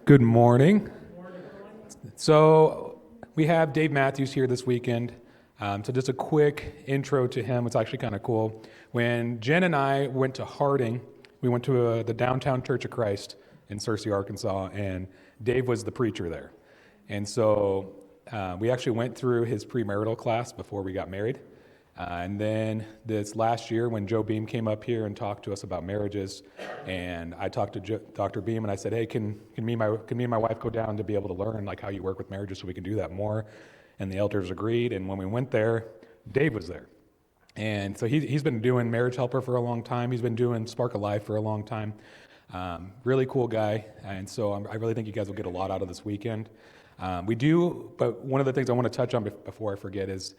Good morning. So we have Dave Matthews here this weekend. So just a quick intro to him. It's actually kind of cool. When Jen and I went to Harding, we went to the Downtown Church of Christ in Searcy, Arkansas, and Dave was the preacher there. And so we actually went through his premarital class before we got married. And then this last year when Joe Beam came up here and talked to us about marriages, and I talked to Dr. Beam and I said, hey, can me and my wife go down to be able to learn like how you work with marriages so we can do that more? And the elders agreed, and when we went there, Dave was there. And so he's been doing Marriage Helper for a long time. He's been doing Spark of Life for a long time. Really cool guy, and so I really think you guys will get a lot out of this weekend. But one of the things I want to touch on before I forget is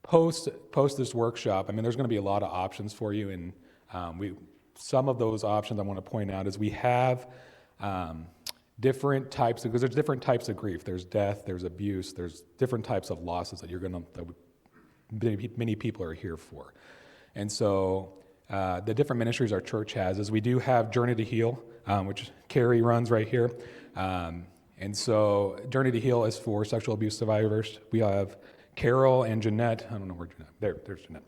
post this workshop. I mean, there's going to be a lot of options for you, and some of those options I want to point out is we have different types because there's different types of grief. There's death, there's abuse, there's different types of losses that many people are here for. And so the different ministries our church has is we do have Journey to Heal, which Carrie runs right here. And so Journey to Heal is for sexual abuse survivors. We have Carol and Jeanette, I don't know where Jeanette, there's Jeanette.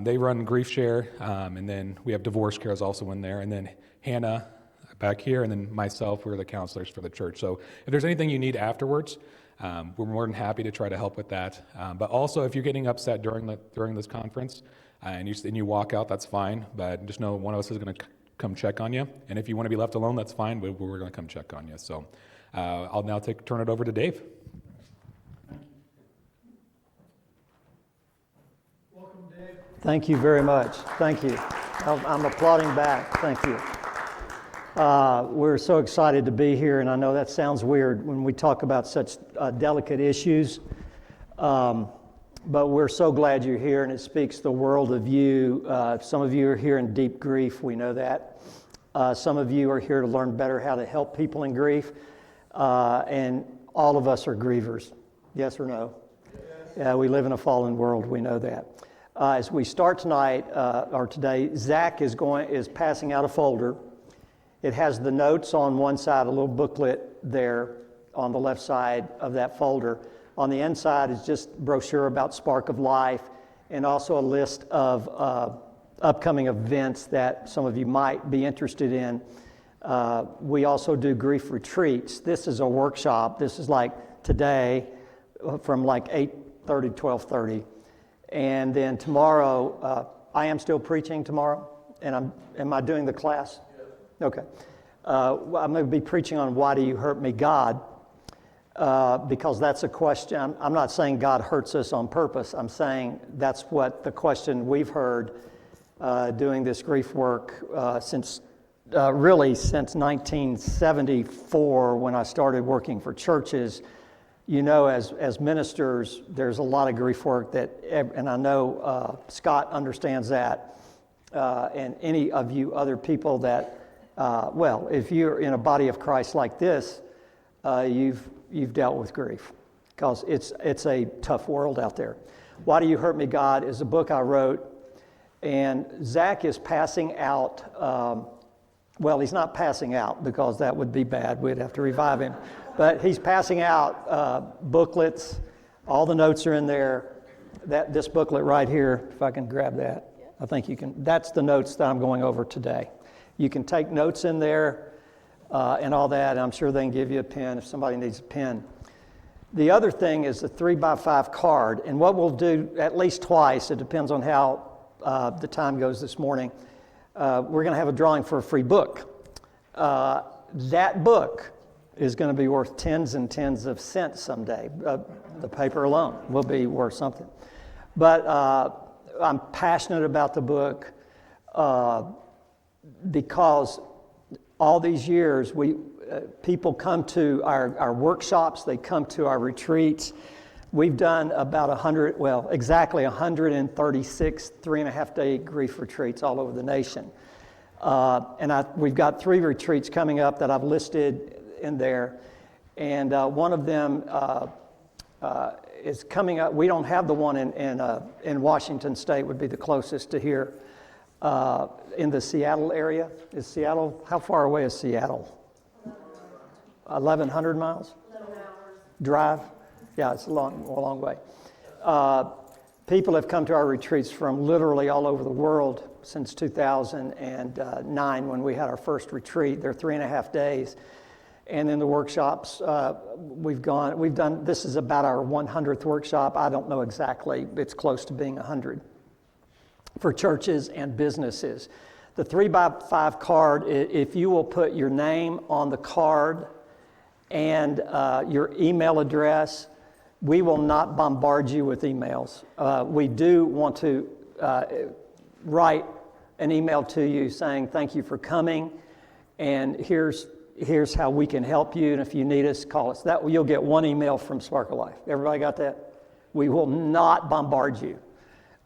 They run Grief Share, and then we have Divorce Care is also in there, and then Hannah back here, and then myself, we're the counselors for the church. So if there's anything you need afterwards, we're more than happy to try to help with that. But also, if you're getting upset during this conference and you walk out, that's fine. But just know one of us is going to come check on you. And if you want to be left alone, that's fine. But we're going to come check on you. So I'll now turn it over to Dave. Welcome, Dave. Thank you very much. Thank you. I'm applauding back. Thank you. We're so excited to be here, and I know that sounds weird when we talk about such delicate issues, but we're so glad you're here, and it speaks the world of you. Some of you are here in deep grief, we know that. Some of you are here to learn better how to help people in grief, and all of us are grievers. Yes or no? Yes. Yeah, we live in a fallen world, we know that. As we start tonight, or today, Zach is passing out a folder. It has the notes on one side, a little booklet there on the left side of that folder. On the inside is just brochure about Spark of Life and also a list of upcoming events that some of you might be interested in. We also do grief retreats. This is a workshop. This is like today from like 8:30 to 12:30. And then tomorrow, I am still preaching tomorrow. And am I doing the class? Okay. I'm going to be preaching on Why Do You Hurt Me, God? Because that's a question. I'm not saying God hurts us on purpose. I'm saying that's what the question we've heard doing this grief work since 1974 when I started working for churches. You know, as ministers, there's a lot of grief work and I know Scott understands that, and any of you other people that if you're in a body of Christ like this, you've dealt with grief because it's a tough world out there. Why Do You Hurt Me, God? Is a book I wrote, and Zach is passing out. He's not passing out because that would be bad. We'd have to revive him, but he's passing out booklets. All the notes are in there. This booklet right here, if I can grab that, I think you can. That's the notes that I'm going over today. You can take notes in there and all that, and I'm sure they can give you a pen if somebody needs a pen. The other thing is a 3x5 card, and what we'll do at least twice, it depends on how the time goes this morning, we're going to have a drawing for a free book. That book is going to be worth tens and tens of cents someday. The paper alone will be worth something. But I'm passionate about the book because all these years, people come to our workshops, they come to our retreats. We've done about exactly 136 3.5-day grief retreats all over the nation. And we've got 3 retreats coming up that I've listed in there. And one of them is coming up. We don't have the one in Washington State, would be the closest to here. In the Seattle area. Is Seattle, how far away is Seattle? 1,100 miles? 11 hours. Drive? Yeah, it's a long way. People have come to our retreats from literally all over the world since 2009 when we had our first retreat. They're 3.5 days. And in the workshops, we've done, this is about our 100th workshop. I don't know exactly, it's close to being 100 for churches and businesses. The 3x5 card, if you will put your name on the card and your email address, we will not bombard you with emails. We do want to write an email to you saying thank you for coming, and here's how we can help you, and if you need us, call us. That you'll get one email from Spark of Life. Everybody got that? We will not bombard you.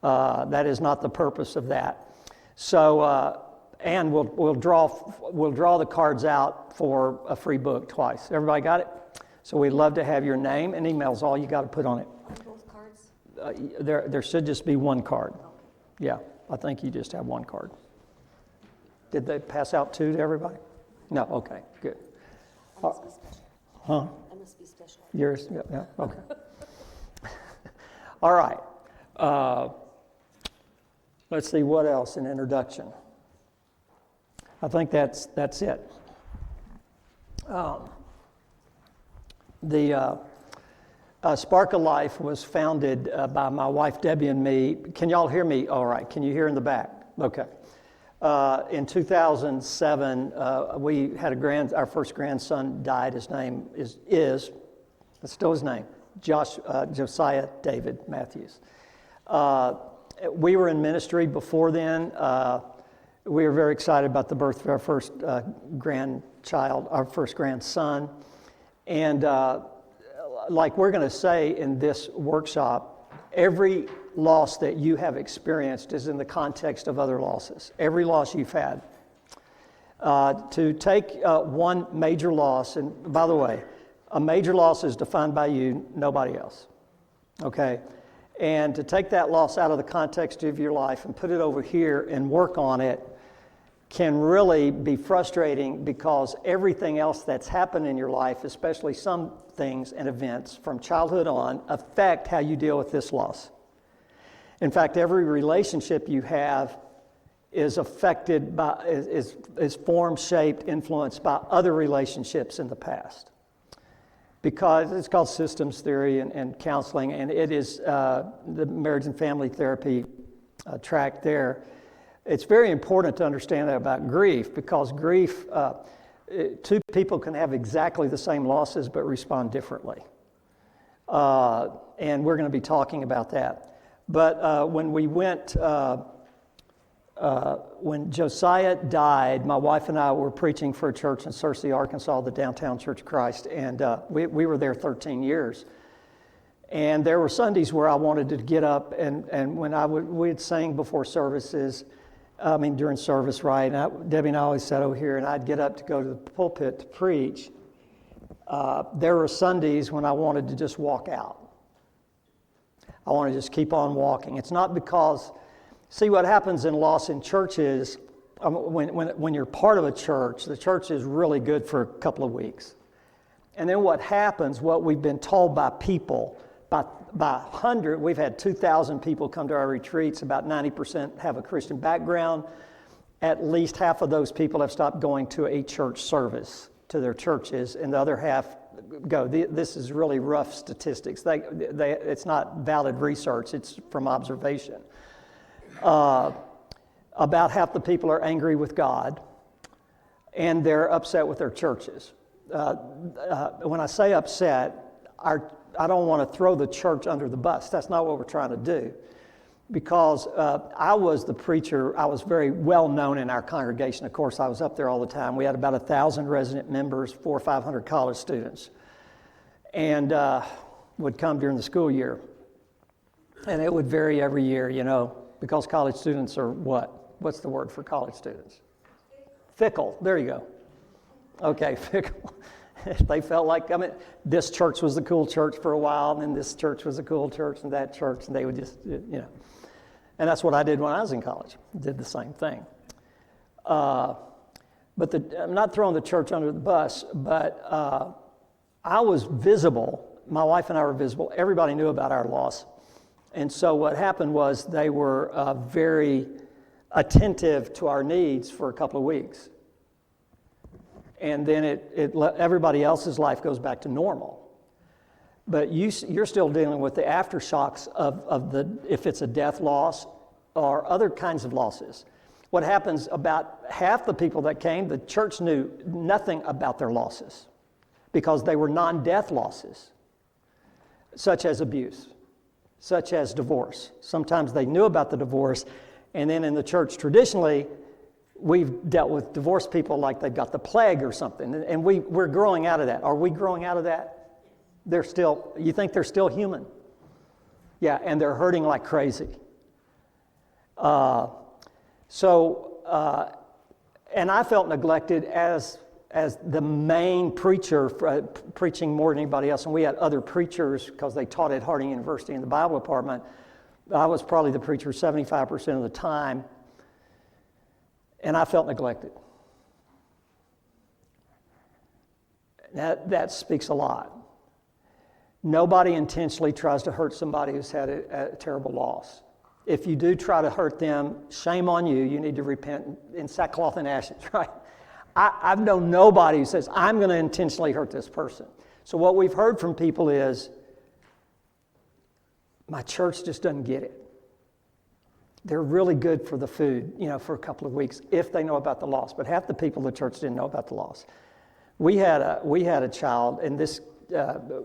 That is not the purpose of that. So, and we'll draw the cards out for a free book twice. Everybody got it? So we'd love to have your name and email is all you got to put on it. Both cards? There should just be one card. Yeah, I think you just have one card. Did they pass out two to everybody? No, okay, good. I must be special. Huh? I must be special. Yours? Yeah, okay. All right. Let's see, what else in introduction? I think that's it. The Spark of Life was founded by my wife Debbie and me. Can y'all hear me? All right. Can you hear in the back? Okay. In 2007, we had our first grandson died. His name is that's still his name, Josiah David Matthews. We were in ministry before then. We were very excited about the birth of our first grandchild, our first grandson. And like we're going to say in this workshop, every loss that you have experienced is in the context of other losses. Every loss you've had. To take one major loss, and by the way, a major loss is defined by you, nobody else. Okay? And to take that loss out of the context of your life and put it over here and work on it can really be frustrating because everything else that's happened in your life, especially some things and events from childhood on, affect how you deal with this loss. In fact, every relationship you have is affected by, is formed, shaped, influenced by other relationships in the past. Because it's called systems theory and counseling, and it is the marriage and family therapy track there. It's very important to understand that about grief, because grief, two people can have exactly the same losses but respond differently. And we're going to be talking about that. But when we went, when Josiah died, my wife and I were preaching for a church in Searcy, Arkansas, the Downtown Church of Christ, and we were there 13 years. And there were Sundays where I wanted to get up, and when we'd sing before services, during service, right? And Debbie and I always sat over here, and I'd get up to go to the pulpit to preach. There were Sundays when I wanted to just walk out. I want to just keep on walking. It's not because, see what happens in loss in churches, when you're part of a church, the church is really good for a couple of weeks. And then what happens, what we've been told by people, by 100, we've had 2,000 people come to our retreats, about 90% have a Christian background. At least half of those people have stopped going to a church service to their churches, and the other half go. This is really rough statistics. It's not valid research, it's from observation. About half the people are angry with God, and they're upset with their churches. When I say upset, I don't want to throw the church under the bus. That's not what we're trying to do. Because I was the preacher, I was very well known in our congregation. Of course, I was up there all the time. We had about 1,000 resident members, 400 or 500 college students, and would come during the school year. And it would vary every year, because college students are what? What's the word for college students? Fickle. There you go. Okay, fickle. They felt like, this church was the cool church for a while, and then this church was a cool church, and that church, and they would just, And that's what I did when I was in college. Did the same thing. But I'm not throwing the church under the bus, but I was visible. My wife and I were visible. Everybody knew about our loss. And so what happened was they were very attentive to our needs for a couple of weeks. And then everybody else's life goes back to normal. But you're still dealing with the aftershocks of if it's a death loss or other kinds of losses. What happens, about half the people that came, the church knew nothing about their losses because they were non-death losses, such as abuse, such as divorce. Sometimes they knew about the divorce, and then in the church traditionally, we've dealt with divorced people like they've got the plague or something, and we're growing out of that. Are we growing out of that? You think they're still human? Yeah, and they're hurting like crazy. And I felt neglected as the main preacher, preaching more than anybody else. And we had other preachers because they taught at Harding University in the Bible department. I was probably the preacher 75% of the time. And I felt neglected. That speaks a lot. Nobody intentionally tries to hurt somebody who's had a terrible loss. If you do try to hurt them, shame on you. You need to repent in sackcloth and ashes, right? I've known nobody who says, I'm going to intentionally hurt this person. So what we've heard from people is, my church just doesn't get it. They're really good for the food, for a couple of weeks, if they know about the loss. But half the people in the church didn't know about the loss. We had a child, and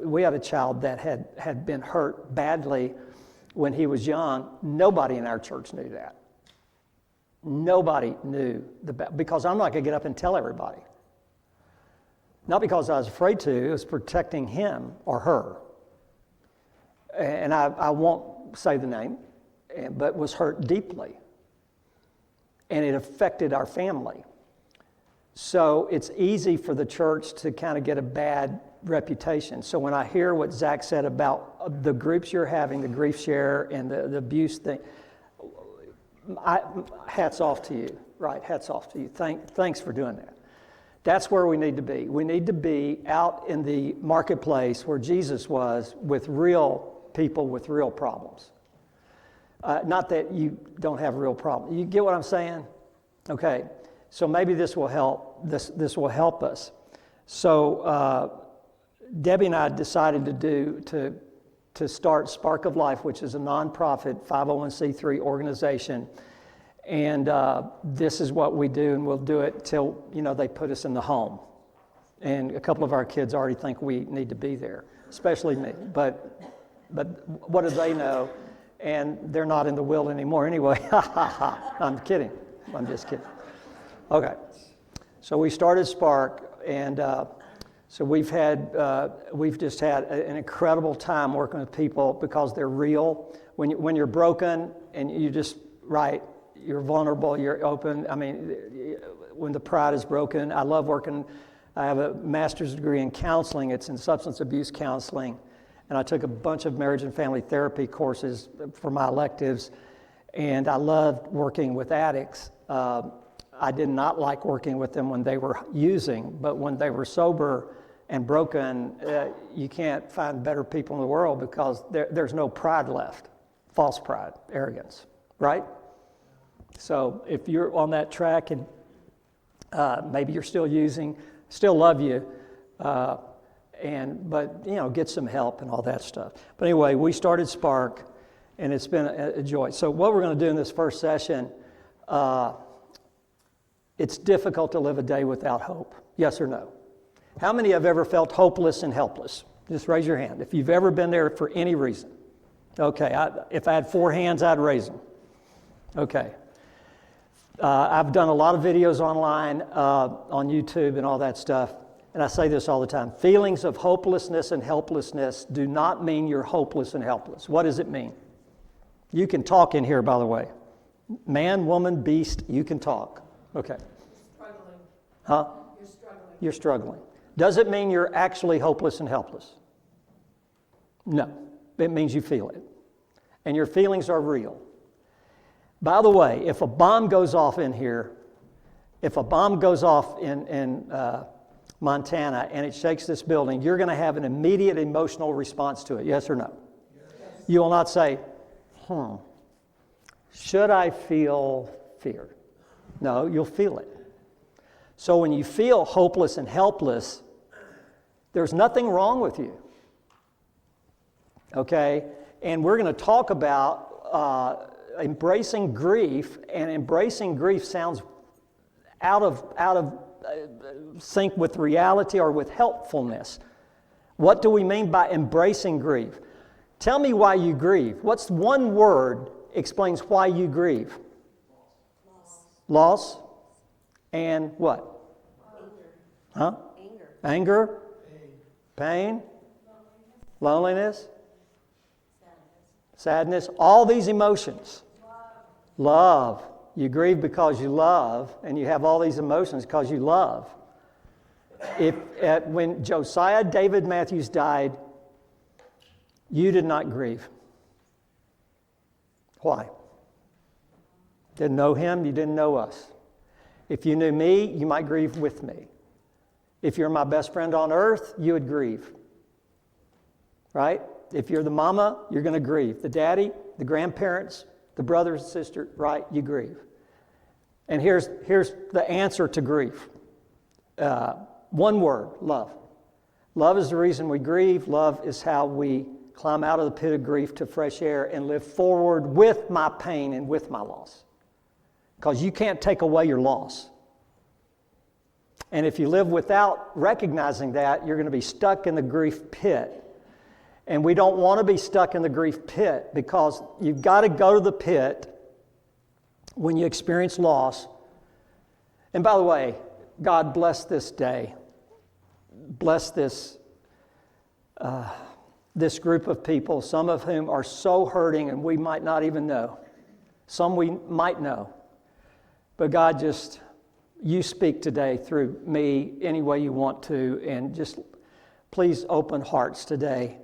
we had a child that had been hurt badly when he was young. Nobody in our church knew that. Nobody knew because I'm not going to get up and tell everybody. Not because I was afraid to, it was protecting him or her. And I won't say the name, but was hurt deeply. And it affected our family. So it's easy for the church to kind of get a bad reputation. So when I hear what Zach said about the groups you're having, the grief share and the abuse thing, hats off to you, right? Hats off to you. Thanks for doing that. That's where we need to be. We need to be out in the marketplace where Jesus was with real people with real problems. Not that you don't have real problems. You get what I'm saying? Okay. So maybe this will help. This will help us. So Debbie and I decided to start Spark of Life, which is a nonprofit 501c3 organization. And this is what we do, and we'll do it till they put us in the home. And a couple of our kids already think we need to be there, especially me. But what do they know? And they're not in the will anymore anyway. I'm kidding. I'm just kidding. Okay. So we started Spark, and so we've just had an incredible time working with people because they're real. When you're broken and you're vulnerable, you're open. I mean, when the pride is broken, I love working. I have a master's degree in counseling. It's in substance abuse counseling. And I took a bunch of marriage and family therapy courses for my electives. And I loved working with addicts. I did not like working with them when they were using, but when they were sober and broken, you can't find better people in the world because there's no pride left. False pride, arrogance, right? So if you're on that track and maybe you're still using, still love you, but get some help and all that stuff. But anyway, we started Spark, and it's been a joy. So what we're going to do in this first session, it's difficult to live a day without hope. Yes or no? How many have ever felt hopeless and helpless? Just raise your hand if you've ever been there for any reason. Okay, if I had 4 hands, I'd raise them. Okay. I've done a lot of videos online, on YouTube and all that stuff, and I say this all the time. Feelings of hopelessness and helplessness do not mean you're hopeless and helpless. What does it mean? You can talk in here, by the way. Man, woman, beast, you can talk. Okay. Struggling. Huh? You're struggling. You're struggling. Does it mean you're actually hopeless and helpless? No. It means you feel it. And your feelings are real. By the way, if a bomb goes off in here, if a bomb goes off in Montana and it shakes this building, you're going to have an immediate emotional response to it, yes or no? Yes. You will not say, should I feel fear? No, you'll feel it. So when you feel hopeless and helpless, there's nothing wrong with you. Okay? And we're going to talk about embracing grief, and embracing grief sounds out of sync with reality or with helpfulness. What do we mean by embracing grief? Tell me why you grieve. What's one word explains why you grieve? Loss. And what? Huh? Anger. Pain. Loneliness. Sadness. All these emotions. Love. You grieve because you love, and you have all these emotions because you love. When Josiah David Matthews died, you did not grieve. Why? Didn't know him, you didn't know us. If you knew me, you might grieve with me. If you're my best friend on earth, you would grieve. Right? If you're the mama, you're going to grieve. The daddy, the grandparents, the brothers and sisters, right? You grieve. And here's the answer to grief. One word, love. Love is the reason we grieve. Love is how we climb out of the pit of grief to fresh air and live forward with my pain and with my loss. Because you can't take away your loss. And if you live without recognizing that, you're going to be stuck in the grief pit. And we don't want to be stuck in the grief pit, because you've got to go to the pit when you experience loss. And by the way, God bless this day. Bless this group of people, some of whom are so hurting and we might not even know. Some we might know. But God, you speak today through me any way you want to, and just please open hearts today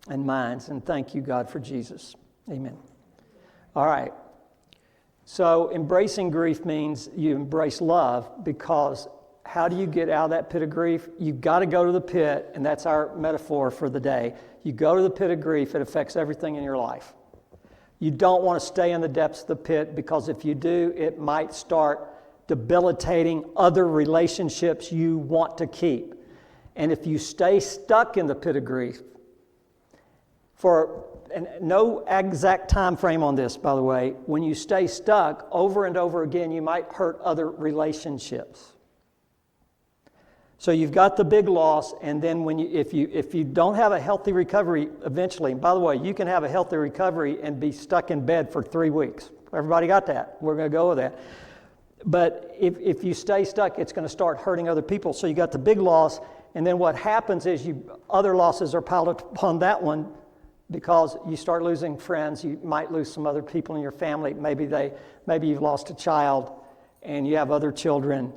and minds. And thank you, God, for Jesus. Amen. All right. So embracing grief means you embrace love, because how do you get out of that pit of grief? You've got to go to the pit, and that's our metaphor for the day. You go to the pit of grief, it affects everything in your life. You don't want to stay in the depths of the pit, because if you do, it might start debilitating other relationships you want to keep. And if you stay stuck in the pit of grief, and no exact time frame on this, by the way, when you stay stuck over and over again, you might hurt other relationships. So you've got the big loss, and then if you don't have a healthy recovery eventually, by the way, you can have a healthy recovery and be stuck in bed for 3 weeks. Everybody got that? We're going to go with that. But if you stay stuck, it's going to start hurting other people. So you got the big loss, and then what happens is other losses are piled upon that one, because you start losing friends. You might lose some other people in your family. Maybe you've lost a child, and you have other children,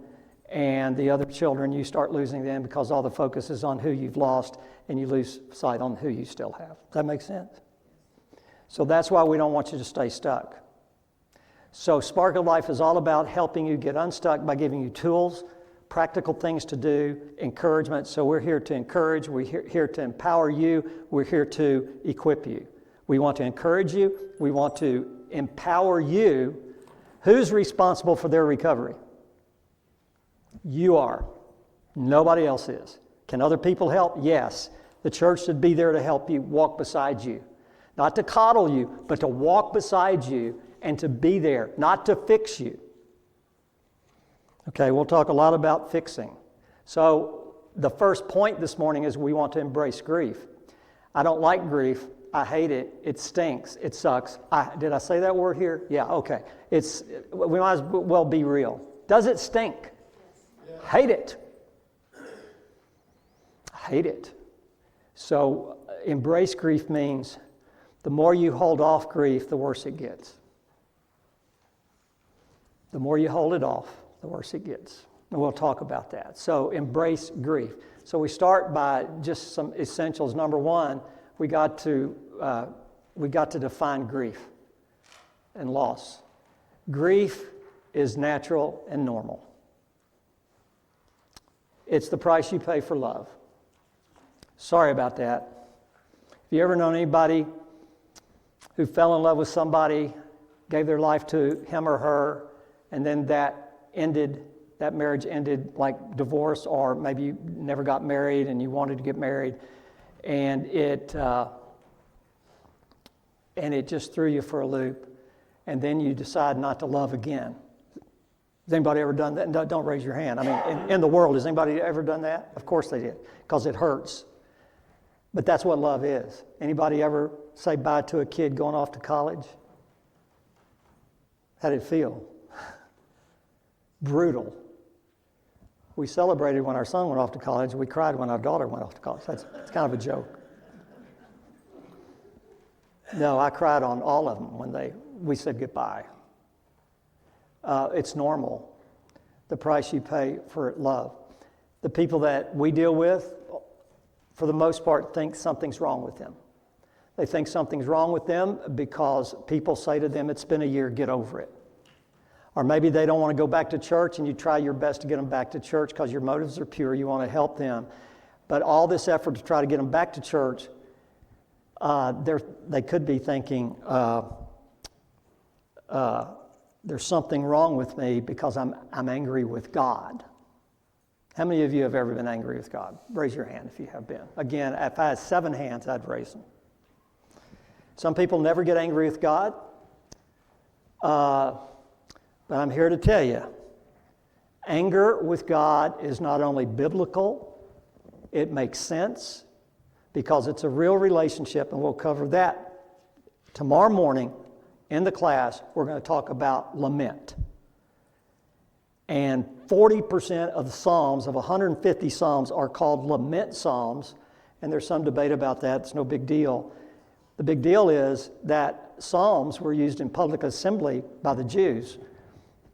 and the other children, you start losing them because all the focus is on who you've lost, and you lose sight on who you still have. Does that make sense? So that's why we don't want you to stay stuck. So Spark of Life is all about helping you get unstuck by giving you tools, practical things to do, encouragement. So we're here to encourage, we're here to empower you, we're here to equip you. We want to encourage you, we want to empower you. Who's responsible for their recovery? You are. Nobody else is. Can other people help? Yes. The church should be there to help you, walk beside you. Not to coddle you, but to walk beside you and to be there, not to fix you. Okay, we'll talk a lot about fixing. So the first point this morning is we want to embrace grief. I don't like grief. I hate it. It stinks. It sucks. Did I say that word here? Yeah, okay. We might as well be real. Does it stink? Yes. Hate it. Hate it. So embrace grief means the more you hold off grief, the worse it gets. The more you hold it off, the worse it gets. And we'll talk about that. So embrace grief. So we start by just some essentials. Number one, we got to define grief and loss. Grief is natural and normal. It's the price you pay for love. Sorry about that. Have you ever known anybody who fell in love with somebody, gave their life to him or her, and then that marriage ended like divorce, or maybe you never got married and you wanted to get married, and it just threw you for a loop, and then you decide not to love again? Has anybody ever done that? Don't raise your hand. I mean, in the world, has anybody ever done that? Of course they did, because it hurts. But that's what love is. Anybody ever say bye to a kid going off to college? How did it feel? Brutal. We celebrated when our son went off to college. We cried when our daughter went off to college. That's kind of a joke. No, I cried on all of them when we said goodbye. It's normal, the price you pay for love. The people that we deal with, for the most part, think something's wrong with them. They think something's wrong with them because people say to them, it's been a year, get over it. Or maybe they don't want to go back to church, and you try your best to get them back to church because your motives are pure, you want to help them. But all this effort to try to get them back to church, they could be thinking, there's something wrong with me because I'm angry with God. How many of you have ever been angry with God? Raise your hand if you have been. Again, if I had 7 hands, I'd raise them. Some people never get angry with God. But I'm here to tell you, anger with God is not only biblical, it makes sense because it's a real relationship, and we'll cover that tomorrow morning in the class. We're going to talk about lament. And 40% of the Psalms, of 150 Psalms, are called lament Psalms, and there's some debate about that. It's no big deal. The big deal is that Psalms were used in public assembly by the Jews.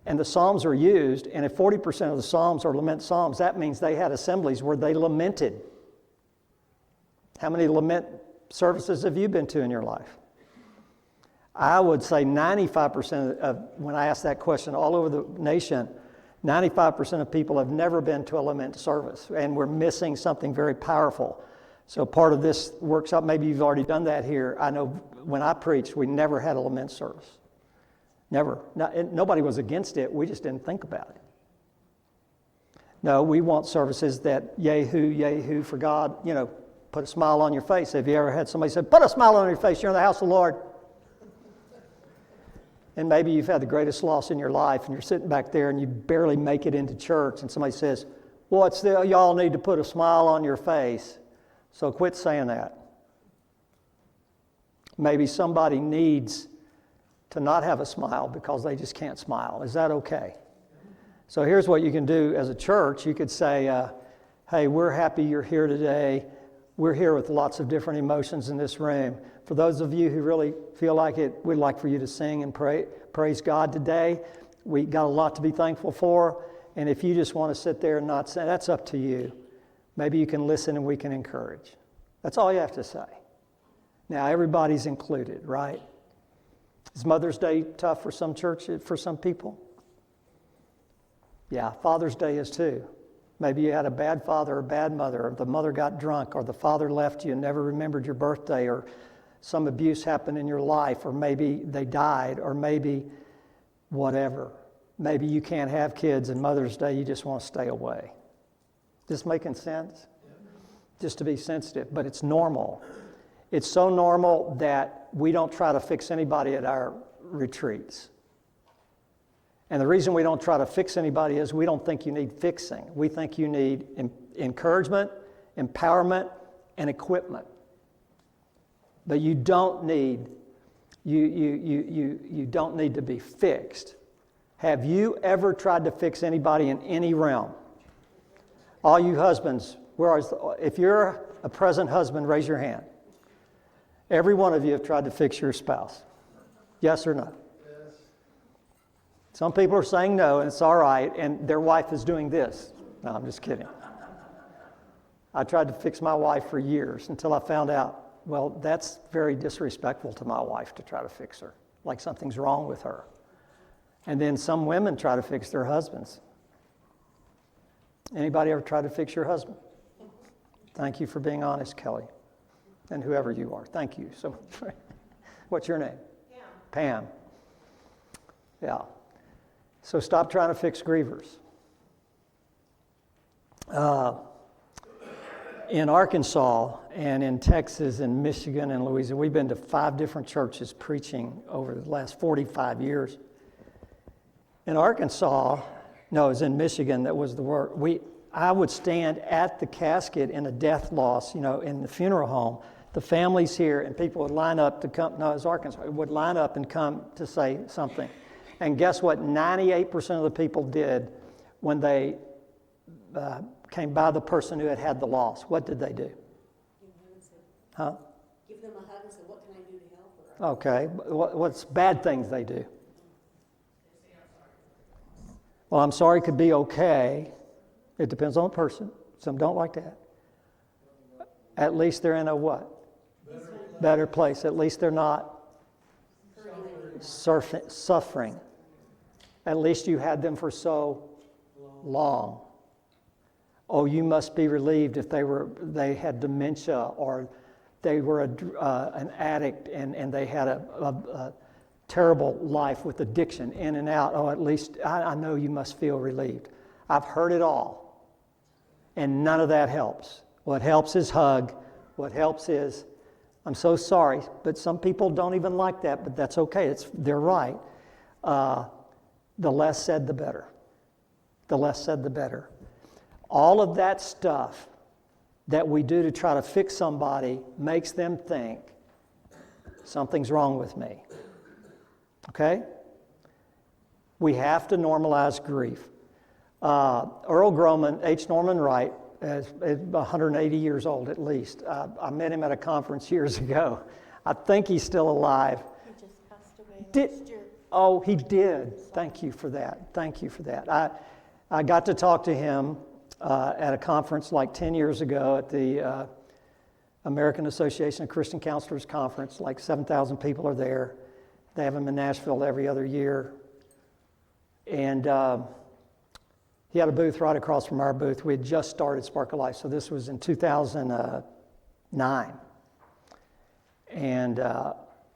And the Psalms are used, and if 40% of the Psalms are lament Psalms, that means they had assemblies where they lamented. How many lament services have you been to in your life? I would say 95% of, when I ask that question all over the nation, 95% of people have never been to a lament service, and we're missing something very powerful. So part of this workshop, maybe you've already done that here. I know when I preached, we never had a lament service. Never. Nobody was against it. We just didn't think about it. No, we want services that yay-hoo for God, put a smile on your face. Have you ever had somebody say, put a smile on your face, you're in the house of the Lord? And maybe you've had the greatest loss in your life, and you're sitting back there and you barely make it into church, and somebody says, y'all need to put a smile on your face. So quit saying that. Maybe somebody needs to not have a smile because they just can't smile. Is that okay? So here's what you can do as a church. You could say, hey, we're happy you're here today. We're here with lots of different emotions in this room. For those of you who really feel like it, we'd like for you to sing and praise God today. We got a lot to be thankful for. And if you just want to sit there and not say, that's up to you. Maybe you can listen and we can encourage. That's all you have to say. Now, everybody's included, right? Is Mother's Day tough for some churches, for some people? Yeah, Father's Day is too. Maybe you had a bad father or a bad mother, or the mother got drunk, or the father left you and never remembered your birthday, or some abuse happened in your life, or maybe they died, or maybe whatever. Maybe you can't have kids and Mother's Day, you just want to stay away. This making sense? Just to be sensitive, but it's normal. It's so normal that we don't try to fix anybody at our retreats. And the reason we don't try to fix anybody is we don't think you need fixing. We think you need encouragement, empowerment, and equipment. But you don't need you don't need to be fixed. Have you ever tried to fix anybody in any realm? All you husbands, if you're a present husband, raise your hand. Every one of you have tried to fix your spouse. Yes or no? Yes. Some people are saying no, and it's all right, and their wife is doing this. No, I'm just kidding. I tried to fix my wife for years until I found out, well, that's very disrespectful to my wife to try to fix her, like something's wrong with her. And then some women try to fix their husbands. Anybody ever tried to fix your husband? Thank you for being honest, Kelly, and whoever you are. Thank you. So, what's your name? Pam. Pam. Yeah. So stop trying to fix grievers. In Arkansas and in Texas and Michigan and Louisiana, we've been to 5 different churches preaching over the last 45 years. In Arkansas, no, it was in Michigan that was the word. I would stand at the casket in a death loss, in the funeral home. The families here, and people would line up to come, no, it was Arkansas, would line up and come to say something. And guess what 98% of the people did when they came by the person who had the loss? What did they do? Huh? Give them a hug and say, what can I do to help her? Okay. What's bad things they do? Well, I'm sorry could be okay. It depends on the person. Some don't like that. At least they're in a what? Better place. At least they're not suffering. At least you had them for so long. Oh, you must be relieved if they had dementia, or they were an addict and they had a terrible life with addiction, in and out. Oh, at least I know you must feel relieved. I've heard it all, and none of that helps. What helps is hug. What helps is, I'm so sorry, but some people don't even like that, but that's okay. They're right. The less said, the better. The less said, the better. All of that stuff that we do to try to fix somebody makes them think something's wrong with me. Okay? We have to normalize grief. Earl Groman, H. Norman Wright, is 180 years old at least. I met him at a conference years ago. I think he's still alive. He just passed away last year. Oh, he did. Thank you for that. Thank you for that. I got to talk to him at a conference like 10 years ago at the American Association of Christian Counselors Conference. Like 7,000 people are there. They have them in Nashville every other year. And he had a booth right across from our booth. We had just started Spark of Life, so this was in 2009. And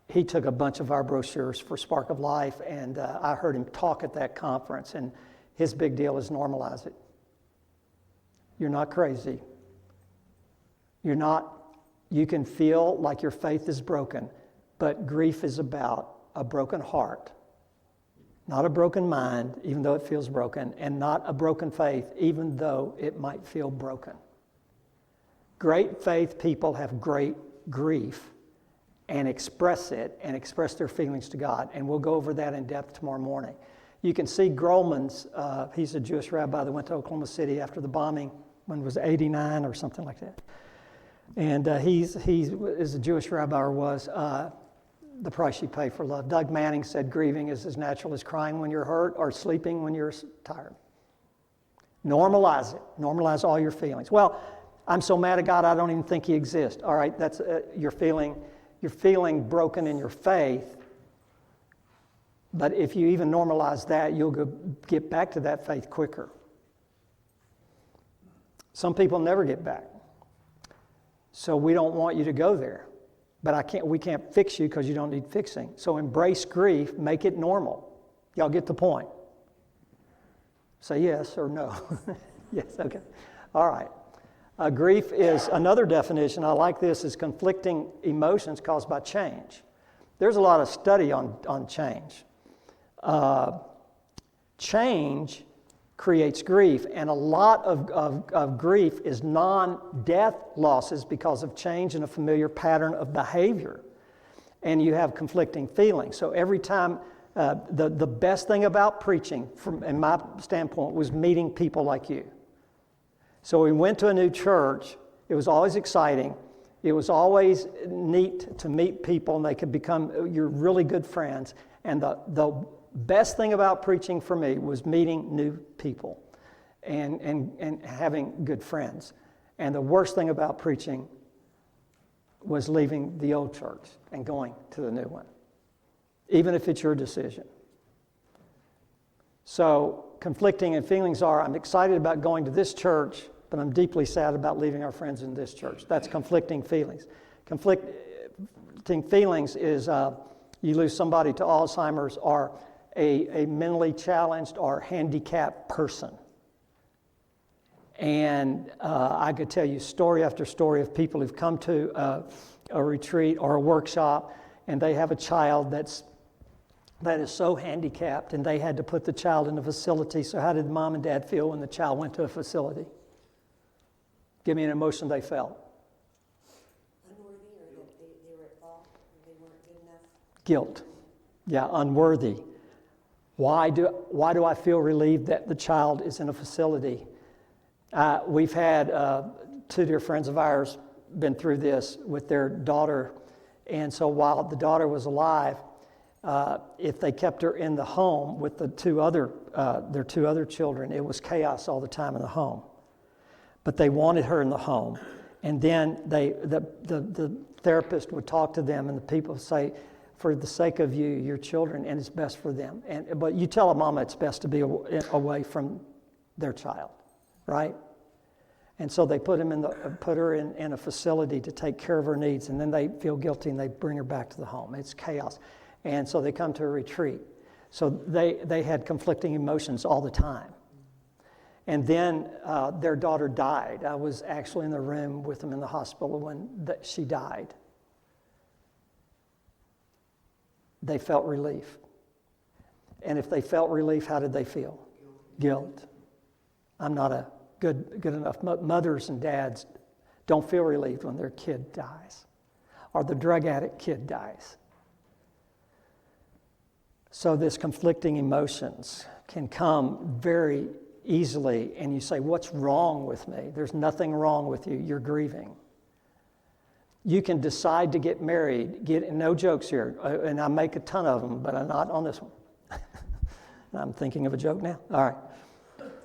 he took a bunch of our brochures for Spark of Life, and I heard him talk at that conference, and his big deal is normalize it. You're not crazy. You can feel like your faith is broken, but grief is about a broken heart, not a broken mind, even though it feels broken, and not a broken faith, even though it might feel broken. Great faith people have great grief and express it and express their feelings to God. And we'll go over that in depth tomorrow morning. You can see Grolman's, he's a Jewish rabbi that went to Oklahoma City after the bombing when it was 89 or something like that. And he is a Jewish rabbi, or was, The Price You Pay for Love. Doug Manning said grieving is as natural as crying when you're hurt or sleeping when you're tired. Normalize it. Normalize all your feelings. Well, I'm so mad at God I don't even think He exists. All right, that's you're feeling broken in your faith. But if you even normalize that, you'll get back to that faith quicker. Some people never get back. So we don't want you to go there. But we can't fix you because you don't need fixing. So embrace grief, make it normal. Y'all get the point? Say yes or no. Yes, okay. All right. Grief is another definition. I like this, is conflicting emotions caused by change. There's a lot of study on change. Change creates grief, and a lot of grief is non-death losses because of change in a familiar pattern of behavior, and you have conflicting feelings. So every time, the best thing about preaching, in my standpoint, was meeting people like you. So we went to a new church. It was always exciting. It was always neat to meet people, and they could become your really good friends. And the Best thing about preaching for me was meeting new people and having good friends. And the worst thing about preaching was leaving the old church and going to the new one, even if it's your decision. So conflicting and feelings are, I'm excited about going to this church, but I'm deeply sad about leaving our friends in this church. That's conflicting feelings. Conflicting feelings is you lose somebody to Alzheimer's or a mentally challenged or handicapped person. And I could tell you story after story of people who've come to a retreat or a workshop, and they have a child that is so handicapped, and they had to put the child in a facility. So how did mom and dad feel when the child went to a facility? Give me an emotion they felt. Unworthy, or that they were at fault, or they weren't good enough? Guilt. Yeah, unworthy. Why do I feel relieved that the child is in a facility? We've had two dear friends of ours been through this with their daughter, and so while the daughter was alive, if they kept her in the home with their two other children, it was chaos all the time in the home. But they wanted her in the home, and then the therapist would talk to them, and the people would say, for the sake of your children, and it's best for them. But you tell a mama it's best to be away from their child, right? And so they put her in a facility to take care of her needs, and then they feel guilty and they bring her back to the home. It's chaos. And so they come to a retreat. So they had conflicting emotions all the time. And then their daughter died. I was actually in the room with them in the hospital when she died. They felt relief. And if they felt relief, how did they feel? Guilt. I'm not a good enough. Mothers and dads don't feel relieved when their kid dies or the drug addict kid dies. So this conflicting emotions can come very easily, and you say, what's wrong with me? There's nothing wrong with you. You're grieving. You can decide to get married. No jokes here, and I make a ton of them, but I'm not on this one. I'm thinking of a joke now. All right.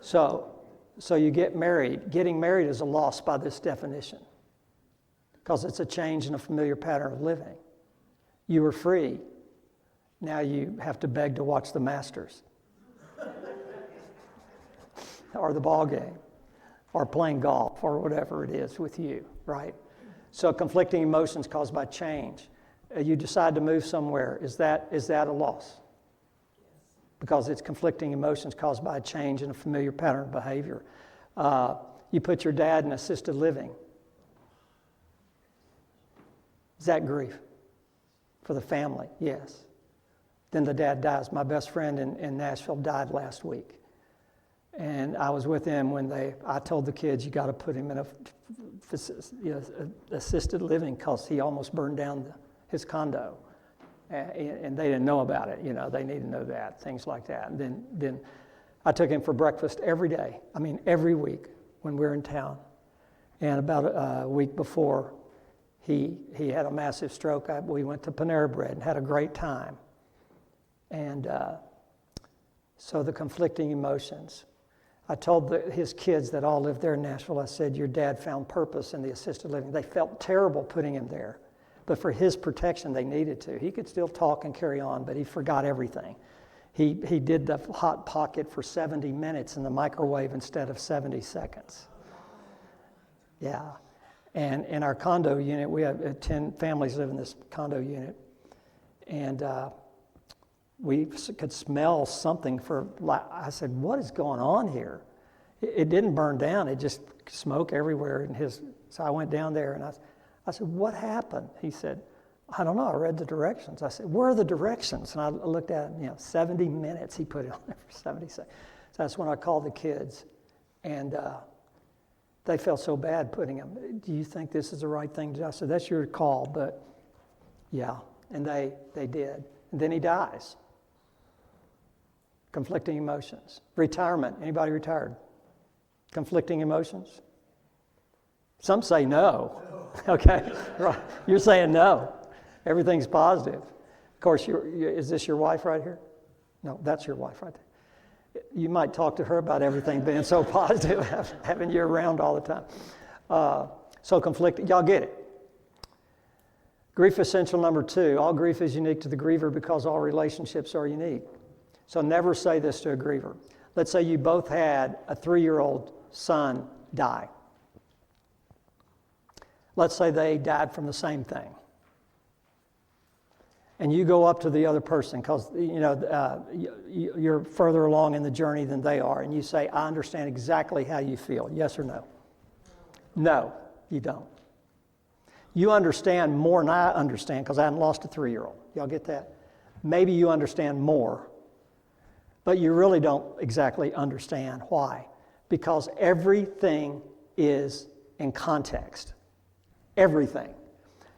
So you get married. Getting married is a loss by this definition because it's a change in a familiar pattern of living. You were free. Now you have to beg to watch the Masters or the ball game or playing golf or whatever it is with you, right? So conflicting emotions caused by change. You decide to move somewhere. Is that a loss? Because it's conflicting emotions caused by a change in a familiar pattern of behavior. You put your dad in assisted living. Is that grief for the family? Yes. Then the dad dies. My best friend in Nashville died last week. And I was with him when I told the kids, you got to put him in assisted living because he almost burned down his condo. And they didn't know about it. They need to know that, things like that. And then I took him for breakfast every day. Every week when we were in town. And about a week before he had a massive stroke, we went to Panera Bread and had a great time. And so the conflicting emotions. I told his kids that all lived there in Nashville, I said, your dad found purpose in the assisted living. They felt terrible putting him there. But for his protection, they needed to. He could still talk and carry on, but he forgot everything. He did the hot pocket for 70 minutes in the microwave instead of 70 seconds. Yeah. And in our condo unit, we have 10 families live in this condo unit. And we could smell something I said, what is going on here? It didn't burn down. It just smoke everywhere. So I went down there and I said, what happened? He said, I don't know. I read the directions. I said, where are the directions? And I looked at it, 70 minutes. He put it on there for 70 seconds. So that's when I called the kids. And they felt so bad putting him. Do you think this is the right thing to do? I said, that's your call, but yeah. And they did. And then he dies. Conflicting emotions. Retirement. Anybody retired? Conflicting emotions? Some say no. Okay, right. You're saying no. Everything's positive. Of course, is this your wife right here? No, that's your wife right there. You might talk to her about everything being so positive, having you around all the time. So conflicted. Y'all get it. Grief essential number 2. All grief is unique to the griever because all relationships are unique. So never say this to a griever. Let's say you both had a 3-year-old son die. Let's say they died from the same thing. And you go up to the other person because you're further along in the journey than they are, and you say, I understand exactly how you feel. Yes or no? No, you don't. You understand more than I understand because I haven't lost a 3-year-old. Y'all get that? Maybe you understand more, but you really don't exactly understand. Why? Because everything is in context. Everything.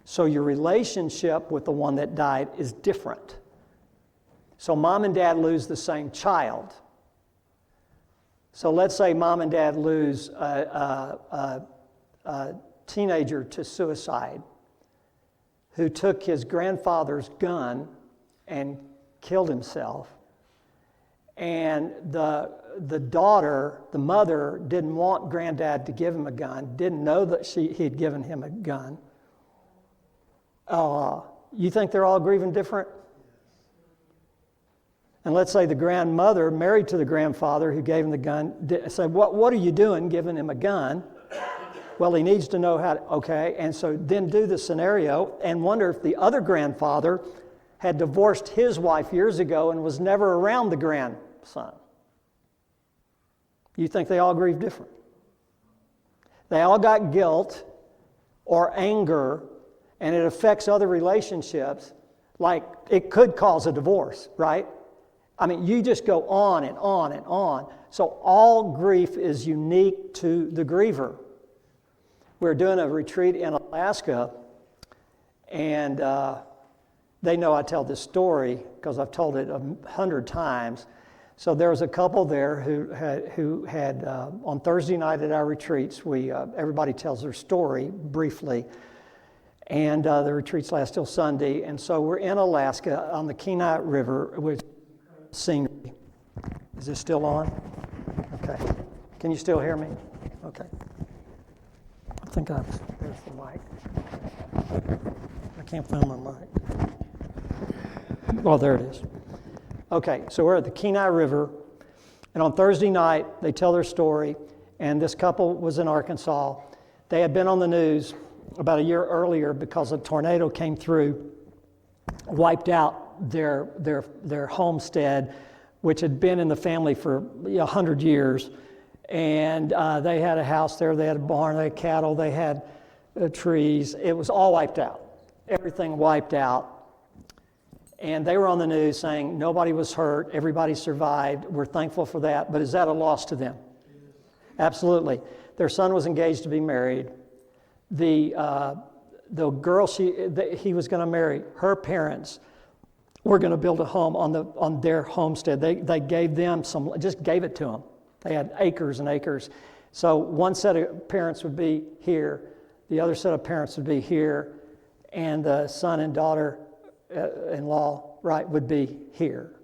So your relationship with the one that died is different. So mom and dad lose the same child. So let's say mom and dad lose a teenager to suicide who took his grandfather's gun and killed himself. And the daughter, the mother, didn't want granddad to give him a gun, didn't know that he'd given him a gun. You think they're all grieving different? And let's say the grandmother, married to the grandfather who gave him the gun, said, what are you doing giving him a gun? Well, he needs to know how to, okay. And so then do the scenario and wonder if the other grandfather had divorced his wife years ago and was never around the grandson. You think they all grieve different? They all got guilt or anger, and it affects other relationships, like it could cause a divorce, right? I mean, you just go on and on and on. So all grief is unique to the griever. We're doing a retreat in Alaska, and they know I tell this story because I've told it 100 times. So there was a couple there who had on Thursday night at our retreats, everybody tells their story briefly, and the retreats last till Sunday. And so we're in Alaska on the Kenai River with scenery. Is this still on? Okay. Can you still hear me? Okay. I think there's the mic. I can't find my mic. Well, there it is. Okay, so we're at the Kenai River, and on Thursday night, they tell their story, and this couple was in Arkansas. They had been on the news about a year earlier because a tornado came through, wiped out their homestead, which had been in the family for 100 years. And they had a house there, they had a barn, they had cattle, they had trees. It was all wiped out. Everything wiped out. And they were on the news saying nobody was hurt, everybody survived. We're thankful for that. But is that a loss to them? Yes. Absolutely. Their son was engaged to be married. The girl he was going to marry, her parents were going to build a home on their homestead. They gave them just gave it to them. They had acres and acres. So one set of parents would be here, the other set of parents would be here, and the son and daughter-in-law, would be here.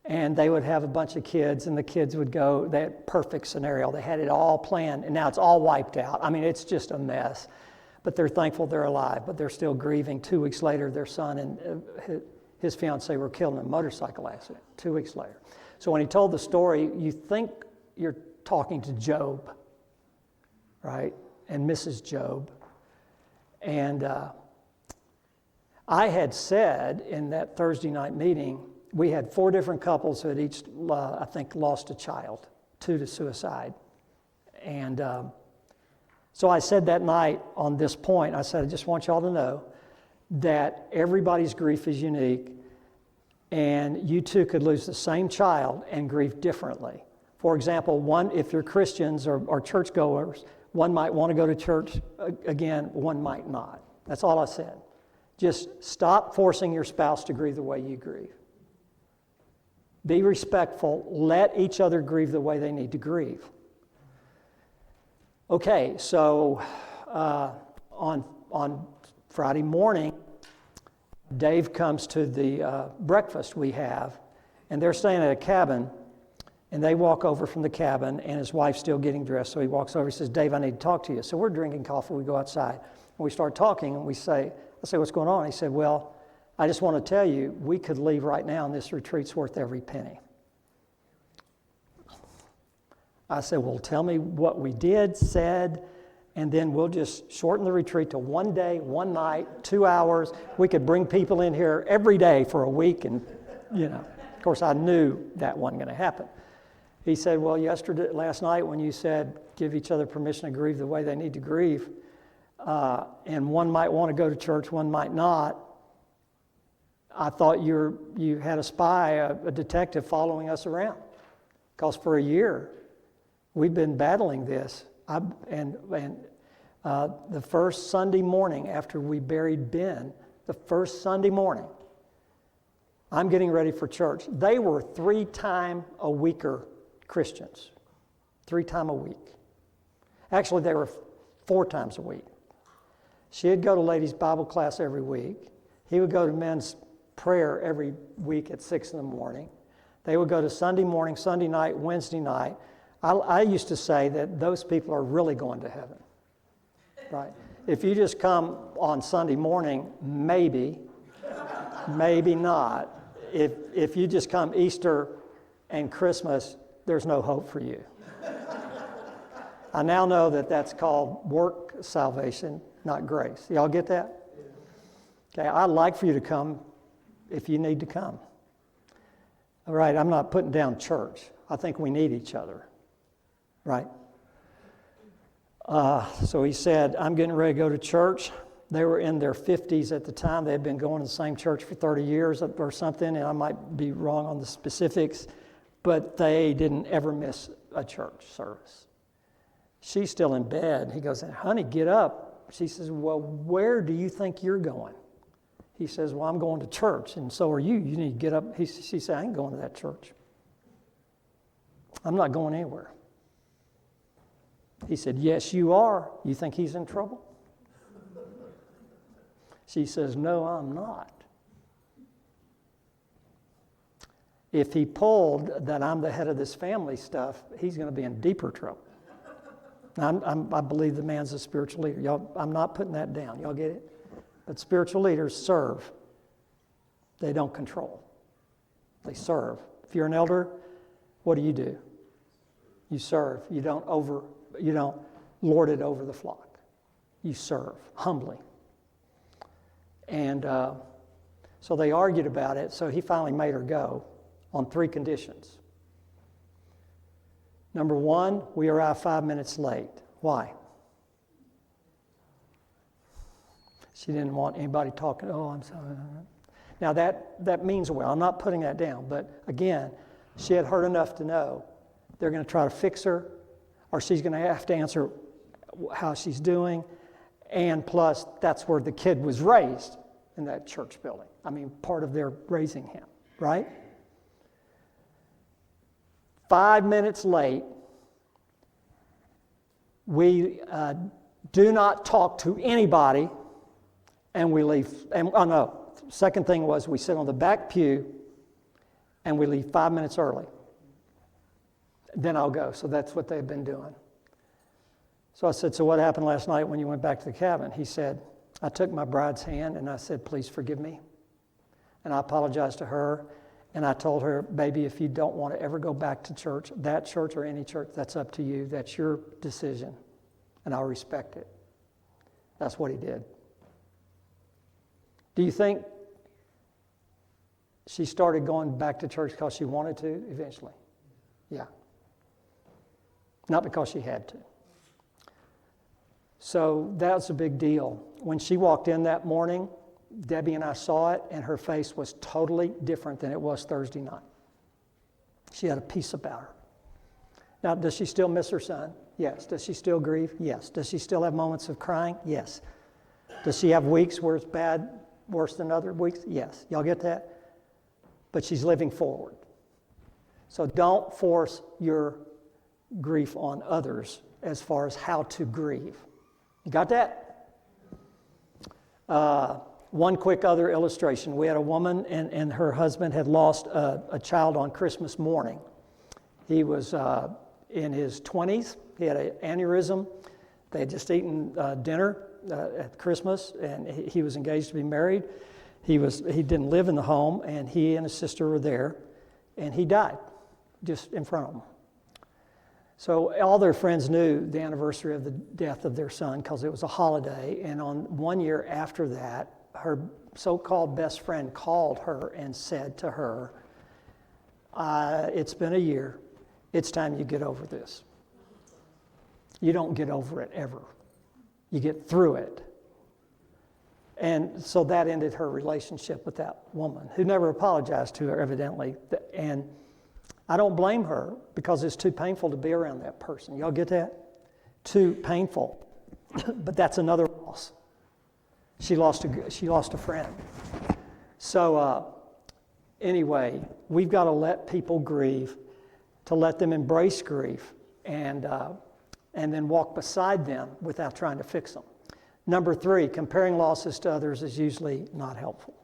And they would have a bunch of kids, and the kids would go, they had perfect scenario. They had it all planned, and now it's all wiped out. I mean, it's just a mess. But they're thankful they're alive, but they're still grieving. 2 weeks later, their son and his fiancée were killed in a motorcycle accident, 2 weeks later. So when he told the story, you think you're talking to Job, right? And Mrs. Job. And I had said in that Thursday night meeting, we had 4 different couples who had each, I think, lost a child, 2 to suicide. And so I said that night on this point, I said, I just want y'all to know that everybody's grief is unique, and you too could lose the same child and grieve differently. For example, if you're Christians or churchgoers, one might want to go to church again, one might not. That's all I said. Just stop forcing your spouse to grieve the way you grieve. Be respectful. Let each other grieve the way they need to grieve. Okay, so on Friday morning, Dave comes to the breakfast we have, And they're staying at a cabin, and they walk over from the cabin, and his wife's still getting dressed. So he walks over, he says, Dave, I need to talk to you. So we're drinking coffee, we go outside, and we start talking, and I say, what's going on? He said, well, I just want to tell you, we could leave right now, and this retreat's worth every penny. I said, well, tell me what we did, said, and then we'll just shorten the retreat to 1 day, 1 night, 2 hours. We could bring people in here every day for a week, and, Of course, I knew that wasn't going to happen. He said, well, last night when you said give each other permission to grieve the way they need to grieve, and one might want to go to church, one might not, I thought you had a spy, a detective following us around. Because for a year, we've been battling this. The first Sunday morning after we buried Ben, the first Sunday morning, I'm getting ready for church. They were 3-time-a-weeker Christians. 3 times a week. Actually, they were 4 times a week. She'd go to ladies' Bible class every week. He would go to men's prayer every week at 6 in the morning. They would go to Sunday morning, Sunday night, Wednesday night. I used to say that those people are really going to heaven, right? If you just come on Sunday morning, maybe not. If you just come Easter and Christmas, there's no hope for you. I now know that that's called work salvation, not grace. Y'all get that? Okay, I'd like for you to come if you need to come. All right, I'm not putting down church. I think we need each other. Right? So he said, I'm getting ready to go to church. They were in their 50s at the time. They had been going to the same church for 30 years or something, and I might be wrong on the specifics, but they didn't ever miss a church service. She's still in bed. He goes, honey, get up. She says, well, where do you think you're going? He says, well, I'm going to church, and so are you. You need to get up. She said, I ain't going to that church. I'm not going anywhere. He said, yes, you are. You think he's in trouble? She says, no, I'm not. If he pulled that I'm the head of this family stuff, he's going to be in deeper trouble. I believe the man's a spiritual leader. Y'all, I'm not putting that down. Y'all get it? But spiritual leaders serve. They don't control. They serve. If you're an elder, what do? You serve. You don't lord it over the flock. You serve humbly. And so they argued about it, so he finally made her go on 3 conditions. Number 1, we arrived 5 minutes late. Why? She didn't want anybody talking, oh, I'm sorry. Now that means well. I'm not putting that down, but again, she had heard enough to know they're going to try to fix her, or she's going to have to answer how she's doing, and plus that's where the kid was raised, in that church building. I mean, part of their raising him, right? 5 minutes late, we do not talk to anybody, and we leave. Second thing was we sit on the back pew, and we leave 5 minutes early. Then I'll go. So that's what they've been doing. So I said, so what happened last night when you went back to the cabin? He said, I took my bride's hand and I said, please forgive me. And I apologized to her. And I told her, baby, if you don't want to ever go back to church, that church or any church, that's up to you. That's your decision. And I'll respect it. That's what he did. Do you think she started going back to church because she wanted to eventually? Yeah. Not because she had to. So that's a big deal. When she walked in that morning, Debbie and I saw it, and her face was totally different than it was Thursday night. She had a peace about her. Now, does she still miss her son? Yes. Does she still grieve? Yes. Does she still have moments of crying? Yes. Does she have weeks where it's bad, worse than other weeks? Yes. Y'all get that? But she's living forward. So don't force your grief on others as far as how to grieve. You got that? One quick other illustration. We had a woman and her husband had lost a child on Christmas morning. He was in his 20s. He had an aneurysm. They had just eaten dinner at Christmas, and he was engaged to be married. He didn't live in the home, and he and his sister were there, and he died just in front of them. So all their friends knew the anniversary of the death of their son because it was a holiday, and on 1 year after that, her so-called best friend called her and said to her, it's been a year. It's time you get over this. You don't get over it ever. You get through it. And so that ended her relationship with that woman, who never apologized to her, evidently. And I don't blame her because it's too painful to be around that person. Y'all get that? Too painful. But that's another loss. She lost a friend. So anyway, we've got to let people grieve, to let them embrace grief, and then walk beside them without trying to fix them. Number 3, comparing losses to others is usually not helpful.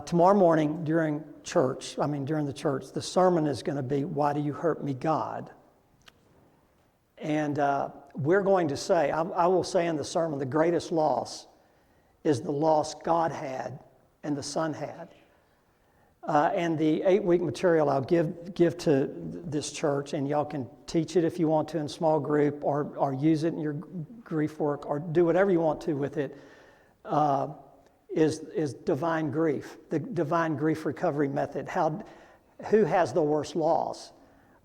Tomorrow morning during the church, the sermon is going to be, "Why do you hurt me, God?" And we're going to say, I will say in the sermon, the greatest loss is the loss God had and the Son had. And the 8-week material I'll give to this church, and y'all can teach it if you want to in small group, or use it in your grief work, or do whatever you want to with it, is divine grief, the divine grief recovery method. Who has the worst loss?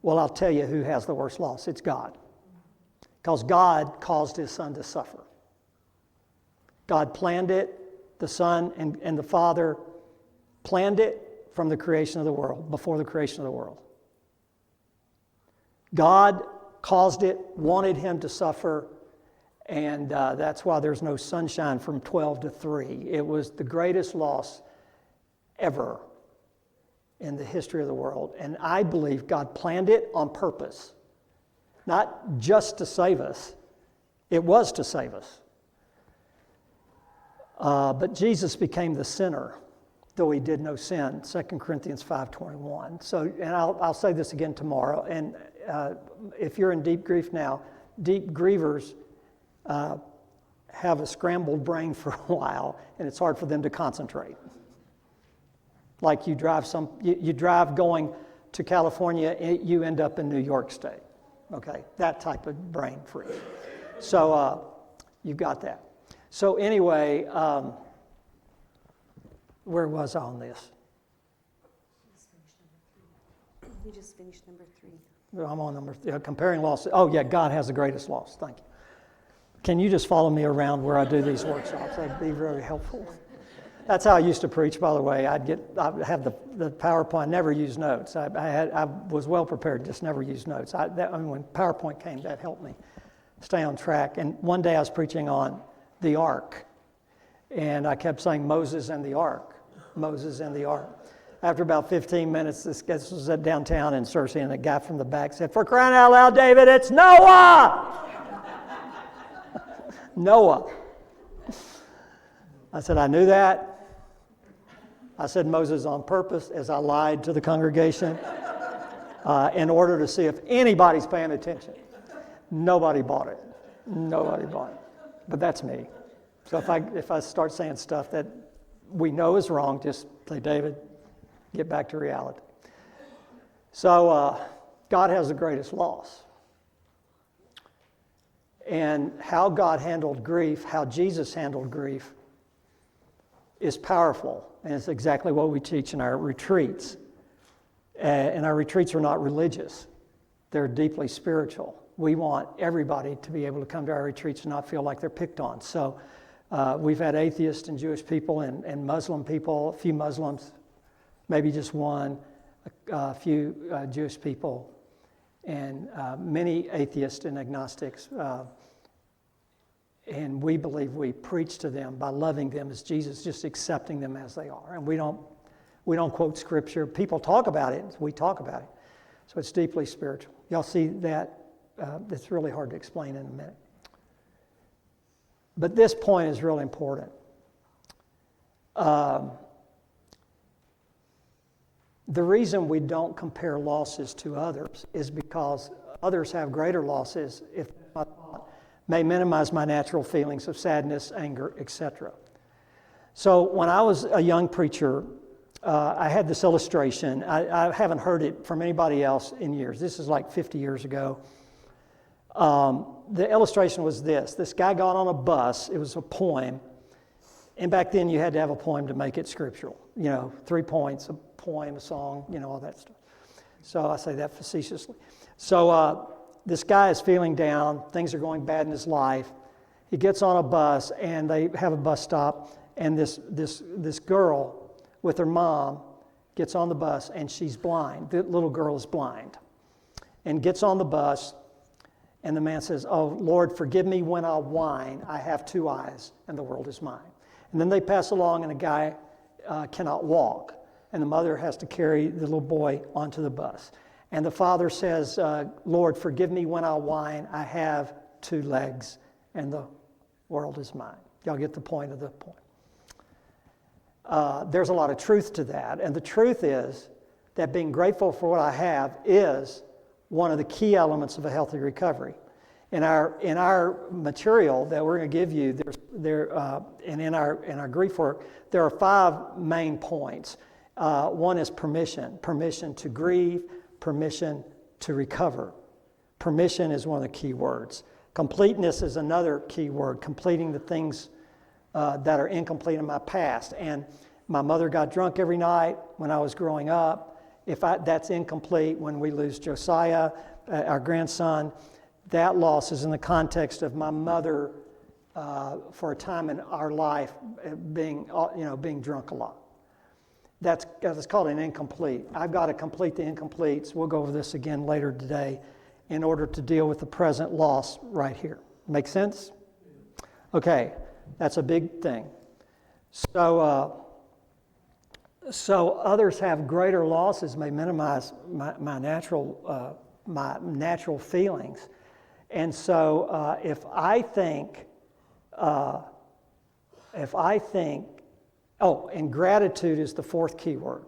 Well, I'll tell you who has the worst loss. It's God. Because God caused His Son to suffer. God planned it. The Son and the Father planned it from the creation of the world, before the creation of the world. God caused it, wanted Him to suffer, and that's why there's no sunshine from 12 to 3. It was the greatest loss ever in the history of the world. And I believe God planned it on purpose. Not just to save us. It was to save us. But Jesus became the sinner, though He did no sin, 2 Corinthians 5:21. So, and I'll say this again tomorrow, and if you're in deep grief now, deep grievers have a scrambled brain for a while, and it's hard for them to concentrate. Like you drive going to California, you end up in New York State. Okay, that type of brain freeze. So you've got that. So anyway, where was I on this? You just finished number 3. I'm on number 3. Comparing losses. Oh yeah, God has the greatest loss. Thank you. Can you just follow me around where I do these workshops? That'd be very helpful. That's how I used to preach, by the way. I'd have the PowerPoint, never use notes. I was well prepared, just never use notes. When PowerPoint came, that helped me stay on track. And one day I was preaching on the ark, and I kept saying Moses and the ark, Moses and the ark. After about 15 minutes, this was at downtown in Searcy, and a guy from the back said, "For crying out loud, David, it's Noah!" Noah. I said, I knew that. I said Moses on purpose as I lied to the congregation in order to see if anybody's paying attention. Nobody bought it. Nobody bought it. But that's me. So if I start saying stuff that we know is wrong, just say, David, get back to reality. So God has the greatest loss. And how God handled grief, how Jesus handled grief, is powerful. And it's exactly what we teach in our retreats. And our retreats are not religious. They're deeply spiritual. We want everybody to be able to come to our retreats and not feel like they're picked on. So we've had atheists and Jewish people and Muslim people, a few Muslims, maybe just one, a few Jewish people, and many atheists and agnostics. And we believe we preach to them by loving them as Jesus, just accepting them as they are. And we don't quote Scripture. People talk about it. We talk about it. So it's deeply spiritual. Y'all see that? It's really hard to explain in a minute. But this point is really important. The reason we don't compare losses to others is because others have greater losses, if my thought may minimize my natural feelings of sadness, anger, etc. So when I was a young preacher, I had this illustration. I haven't heard it from anybody else in years. This is like 50 years ago. The illustration was this. This guy got on a bus. It was a poem. And back then you had to have a poem to make it scriptural. 3 points, a poem, a song, all that stuff. So I say that facetiously. So this guy is feeling down. Things are going bad in his life. He gets on a bus, and they have a bus stop. And this girl with her mom gets on the bus, and she's blind. The little girl is blind. And gets on the bus, and the man says, "Oh, Lord, forgive me when I whine. I have 2 eyes, and the world is mine." And then they pass along, and the guy cannot walk. And the mother has to carry the little boy onto the bus. And the father says, "Lord, forgive me when I whine. I have 2 legs, and the world is mine." Y'all get the point of the point. There's a lot of truth to that. And the truth is that being grateful for what I have is one of the key elements of a healthy recovery. In our material that we're going to give you, and in our grief work, there are 5 main points. One is permission to grieve, permission to recover. Permission is one of the key words. Completeness is another key word, completing the things that are incomplete in my past. And my mother got drunk every night when I was growing up. That's incomplete. When we lose Josiah, our grandson, that loss is in the context of my mother for a time in our life being drunk a lot. That's called an incomplete. I've got to complete the incompletes. We'll go over this again later today in order to deal with the present loss right here. Make sense? Okay, that's a big thing. So others have greater losses may minimize my natural feelings. And so if I think, and gratitude is the 4th key word.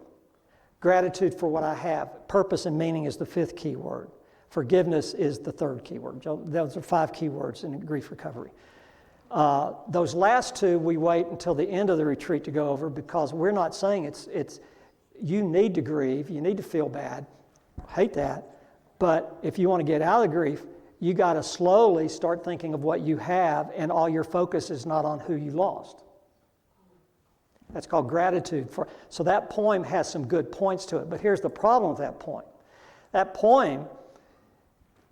Gratitude for what I have. Purpose and meaning is the 5th key word. Forgiveness is the 3rd key word. Those are 5 key words in grief recovery. Those last 2 we wait until the end of the retreat to go over, because we're not saying it's you need to grieve, you need to feel bad. I hate that. But if you want to get out of the grief, you got to slowly start thinking of what you have, and all your focus is not on who you lost. That's called gratitude. So that poem has some good points to it. But here's the problem with that poem. That poem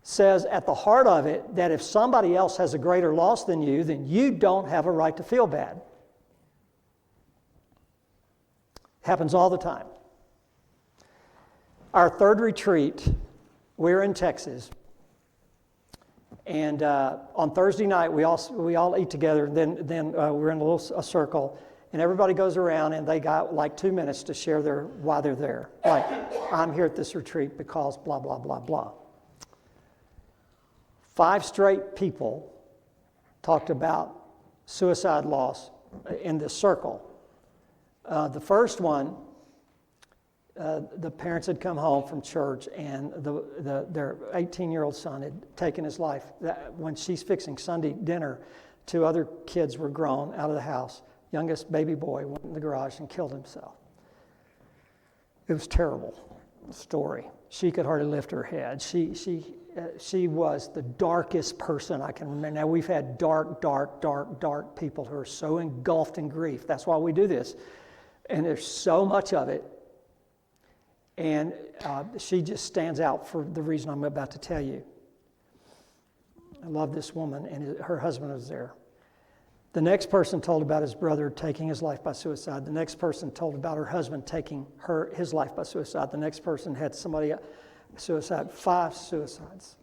says at the heart of it that if somebody else has a greater loss than you, then you don't have a right to feel bad. Happens all the time. Our 3rd retreat, we're in Texas. And on Thursday night, we all eat together. And then we're in a circle. And everybody goes around, and they got like 2 minutes to share why they're there. Like, I'm here at this retreat because blah, blah, blah, blah. 5 straight people talked about suicide loss in this circle. The first one, the parents had come home from church, and their 18-year-old son had taken his life. When she's fixing Sunday dinner, 2 other kids were grown out of the house. Youngest baby boy went in the garage and killed himself. It was a terrible story. She could hardly lift her head. She was the darkest person I can remember. Now, we've had dark people who are so engulfed in grief. That's why we do this. And there's so much of it. And she just stands out for the reason I'm about to tell you. I love this woman, and her husband was there. The next person told about his brother taking his life by suicide. The next person told about her husband taking his life by suicide. The next person had somebody suicide. 5 suicides.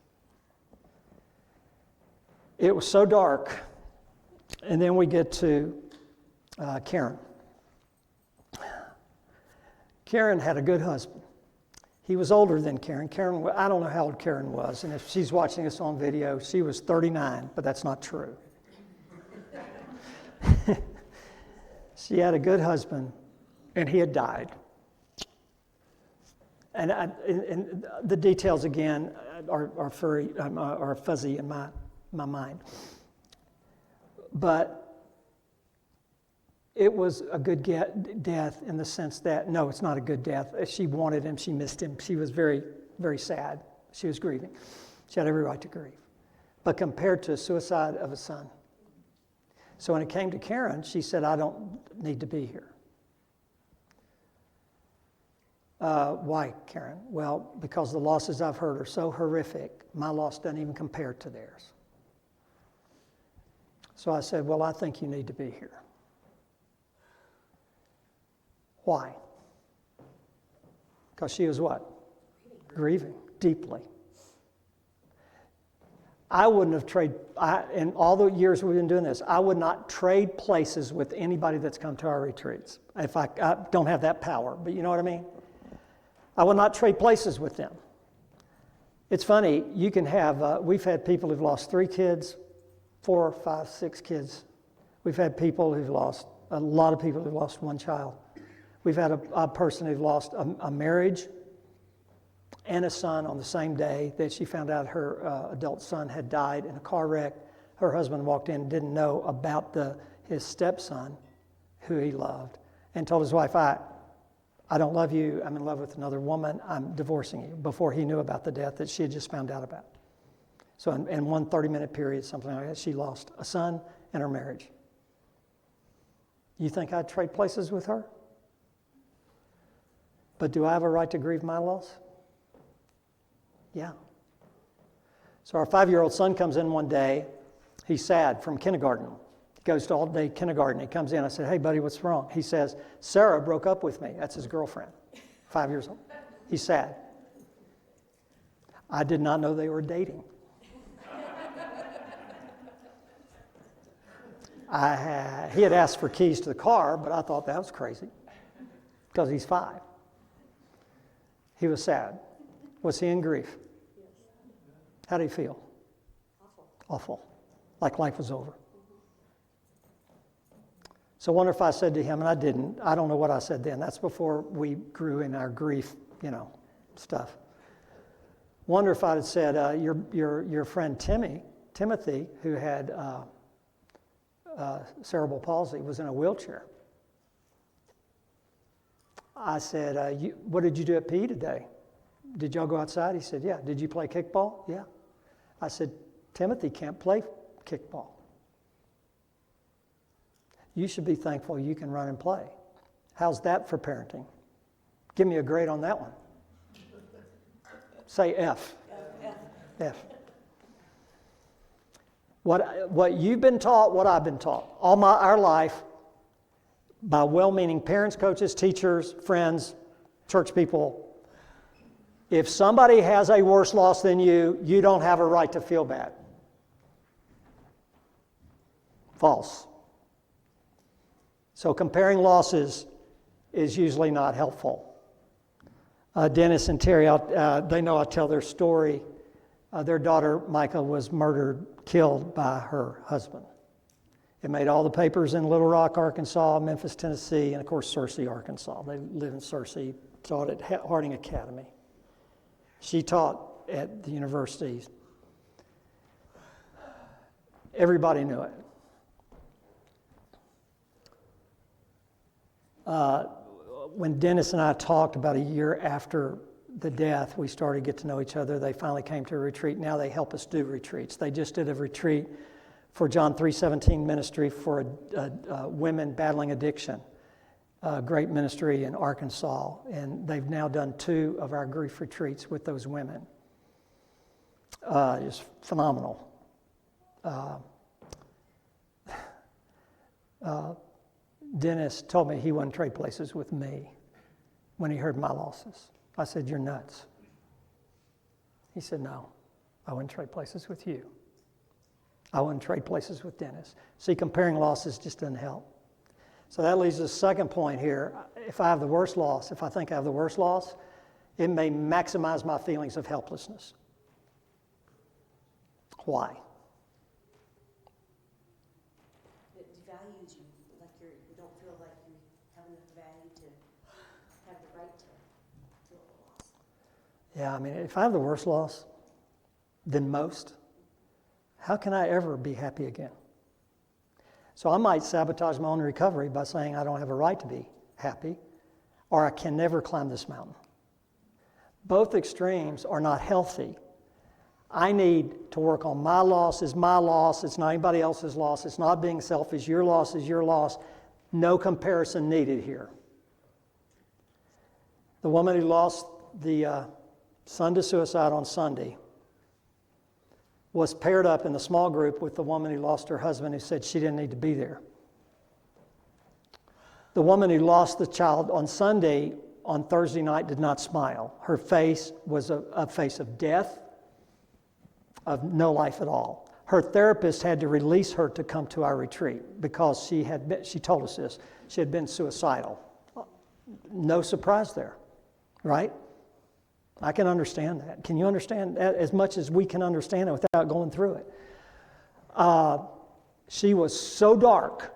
It was so dark. And then we get to Karen. Karen had a good husband. He was older than Karen. I don't know how old Karen was, and if she's watching this on video, she was 39, but that's not true. She had a good husband, and he had died. And the details, again, are fuzzy in my mind. But it was a good death in the sense that, no, it's not a good death. She wanted him. She missed him. She was very, very sad. She was grieving. She had every right to grieve. But compared to suicide of a son. So when it came to Karen, she said, I don't need to be here. Why, Karen? Well, because the losses I've heard are so horrific, my loss doesn't even compare to theirs. So I said, well, I think you need to be here. Why? Because she was what? Grieving deeply. I wouldn't have traded, in all the years we've been doing this, I would not trade places with anybody that's come to our retreats. If I don't have that power, but you know what I mean? I will not trade places with them. It's funny, you can have, we've had people who've lost 3 kids, 4, 5, 6 kids. We've had people who've lost, a lot of people who've lost 1 child. We've had a person who've lost a marriage and a son on the same day that she found out her adult son had died in a car wreck. Her husband walked in and didn't know about his stepson, who he loved, and told his wife, I don't love you, I'm in love with another woman, I'm divorcing you, before he knew about the death that she had just found out about. So in one 30-minute period, something like that, she lost a son and her marriage. You think I'd trade places with her? But do I have a right to grieve my loss? Yeah. So our 5-year-old son comes in one day. He's sad from kindergarten. He goes to all-day kindergarten. He comes in. I said, hey, buddy, what's wrong? He says, Sarah broke up with me. That's his girlfriend, 5 years old. He's sad. I did not know they were dating. He had asked for keys to the car, but I thought that was crazy because he's 5. He was sad. Was he in grief? Yes. How did he feel? Awful. Awful. Like life was over. So I wonder if I said to him, and I didn't, I don't know what I said then. That's before we grew in our grief, stuff. Wonder if I had said, your friend Timothy, who had cerebral palsy, was in a wheelchair. I said, what did you do at PE today? Did y'all go outside? He said, yeah. Did you play kickball? Yeah. I said, Timothy can't play kickball. You should be thankful you can run and play. How's that for parenting? Give me a grade on that one. Say F. F. What you've been taught, what I've been taught, our life, by well-meaning parents, coaches, teachers, friends, church people. If somebody has a worse loss than you, you don't have a right to feel bad. False. So comparing losses is usually not helpful. Dennis and Terry, they know I tell their story. Their daughter, Micah, was murdered, killed by her husband. It made all the papers in Little Rock, Arkansas, Memphis, Tennessee, and of course, Searcy, Arkansas. They live in Searcy, taught at Harding Academy. She taught at the universities. Everybody knew it. When Dennis and I talked about a year after the death, we started to get to know each other. They finally came to a retreat. Now they help us do retreats. They just did a retreat for John 3:17 ministry for women battling addiction. Great ministry in Arkansas. And they've now done 2 of our grief retreats with those women. It's phenomenal. Dennis told me he wouldn't trade places with me when he heard my losses. I said, you're nuts. He said, no, I wouldn't trade places with you. I wouldn't trade places with Dennis. See, comparing losses just doesn't help. So that leads to the second point here. If I have the worst loss, if I think I have the worst loss, it may maximize my feelings of helplessness. Why? It devalues you, like you don't feel like Yeah, I mean, if I have the worse loss than most, how can I ever be happy again? So I might sabotage my own recovery by saying I don't have a right to be happy, or I can never climb this mountain. Both extremes are not healthy. I need to work on my loss is my loss. It's not anybody else's loss. It's not being selfish. Your loss is your loss. No comparison needed here. The woman who lost the son to suicide on Sunday was paired up in a small group with the woman who lost her husband, who said she didn't need to be there. The woman who lost the child on Sunday, on Thursday night, did not smile. Her face was a face of death, of no life at all. Her therapist had to release her to come to our retreat because she told us this, she had been suicidal. No surprise there, right? I can understand that. Can you understand that as much as we can understand it without going through it? She was so dark,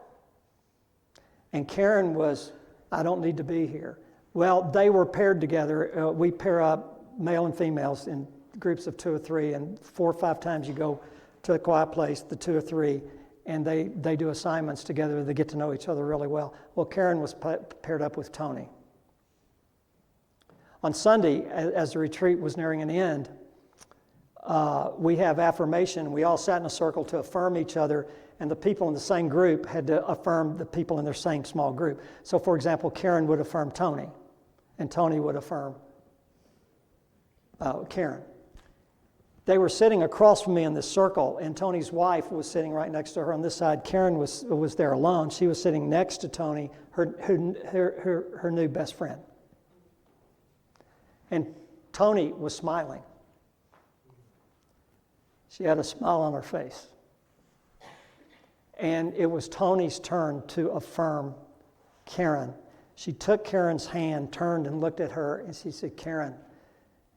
and Karen was, I don't need to be here. Well, they were paired together. We pair up male and females in groups of 2 or 3, and 4 or 5 times you go to a quiet place, the 2 or 3, and they do assignments together. They get to know each other really well. Well, Karen was paired up with Tony. On Sunday, as the retreat was nearing an end, we have affirmation. We all sat in a circle to affirm each other, and the people in the same group had to affirm the people in their same small group. So, for example, Karen would affirm Tony, and Tony would affirm Karen. They were sitting across from me in this circle, and Tony's wife was sitting right next to her on this side. Karen was there alone. She was sitting next to Tony, her new best friend. And Tony was smiling. She had a smile on her face. And it was Tony's turn to affirm Karen. She took Karen's hand, turned and looked at her, and she said, "Karen,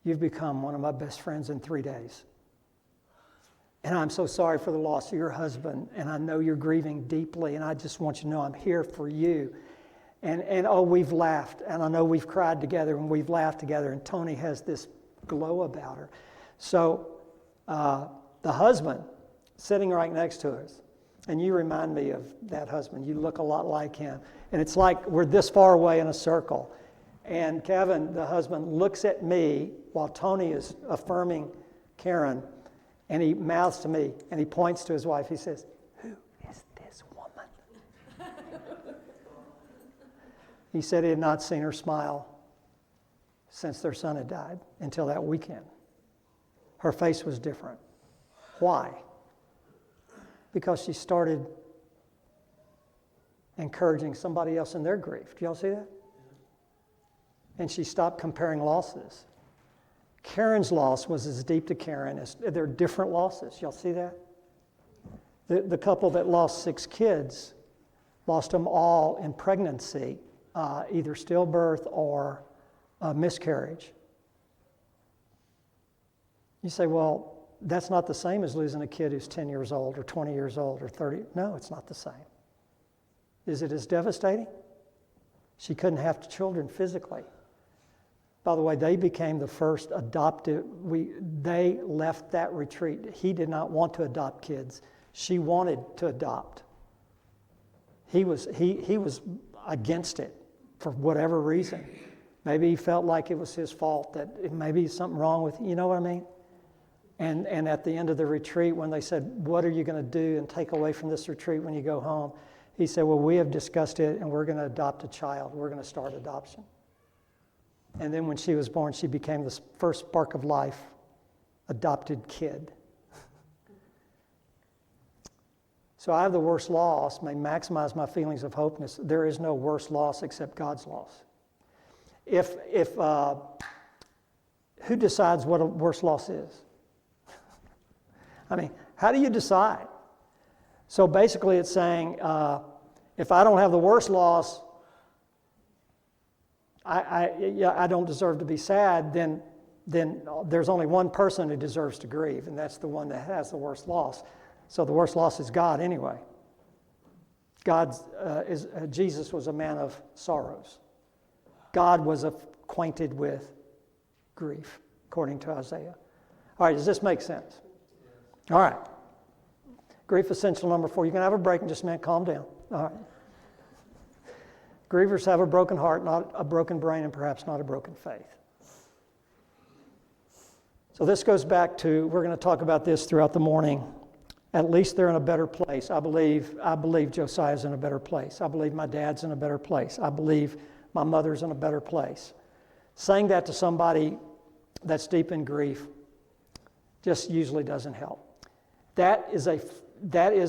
you've become one of my best friends in 3 days. And I'm so sorry for the loss of your husband, and I know you're grieving deeply, and I just want you to know I'm here for you." And oh, we've laughed, and I know we've cried together, and we've laughed together, and Tony has this glow about her. So the husband sitting right next to us, and you remind me of that husband. You look a lot like him. And it's like we're this far away in a circle. And Kevin, the husband, looks at me while Tony is affirming Karen, and he mouths to me, and he points to his wife. He says, "Who is this woman?" He said he had not seen her smile since their son had died until that weekend. Her face was different. Why? Because she started encouraging somebody else in their grief. Do y'all see that? And she stopped comparing losses. Karen's loss was as deep to Karen as they're different losses. Y'all see that? The couple that lost 6 kids lost them all in pregnancy, either stillbirth or miscarriage. You say, well, that's not the same as losing a kid who's 10 years old or 20 years old or 30. No, it's not the same. Is it as devastating? She couldn't have children physically. By the way, they became the first adopted. They left that retreat. He did not want to adopt kids. She wanted to adopt. He was against it for whatever reason. Maybe he felt like it was his fault, that maybe something wrong with, you know what I mean? And at the end of the retreat, when they said, "What are you going to do and take away from this retreat when you go home?" He said, "Well, we have discussed it, and we're going to adopt a child. We're going to start adoption." And then when she was born, she became the first spark of life adopted kid. So I have the worst loss, may maximize my feelings of hopelessness. There is no worse loss except God's loss. Who decides what a worse loss is? I mean, how do you decide? So basically it's saying, if I don't have the worst loss, I don't deserve to be sad, then there's only one person who deserves to grieve, and that's the one that has the worst loss. So the worst loss is God anyway. Jesus was a man of sorrows. God was acquainted with grief. according to Isaiah. All right, does this make sense? All right. Grief essential number 4. You can have a break in just a minute. Calm down. All right. Grievers have a broken heart, not a broken brain, and perhaps not a broken faith. So this goes back to, we're going to talk about this throughout the morning. At least they're in a better place. I believe Josiah's in a better place. I believe my dad's in a better place. I believe my mother's in a better place. Saying that to somebody that's deep in grief just usually doesn't help. That is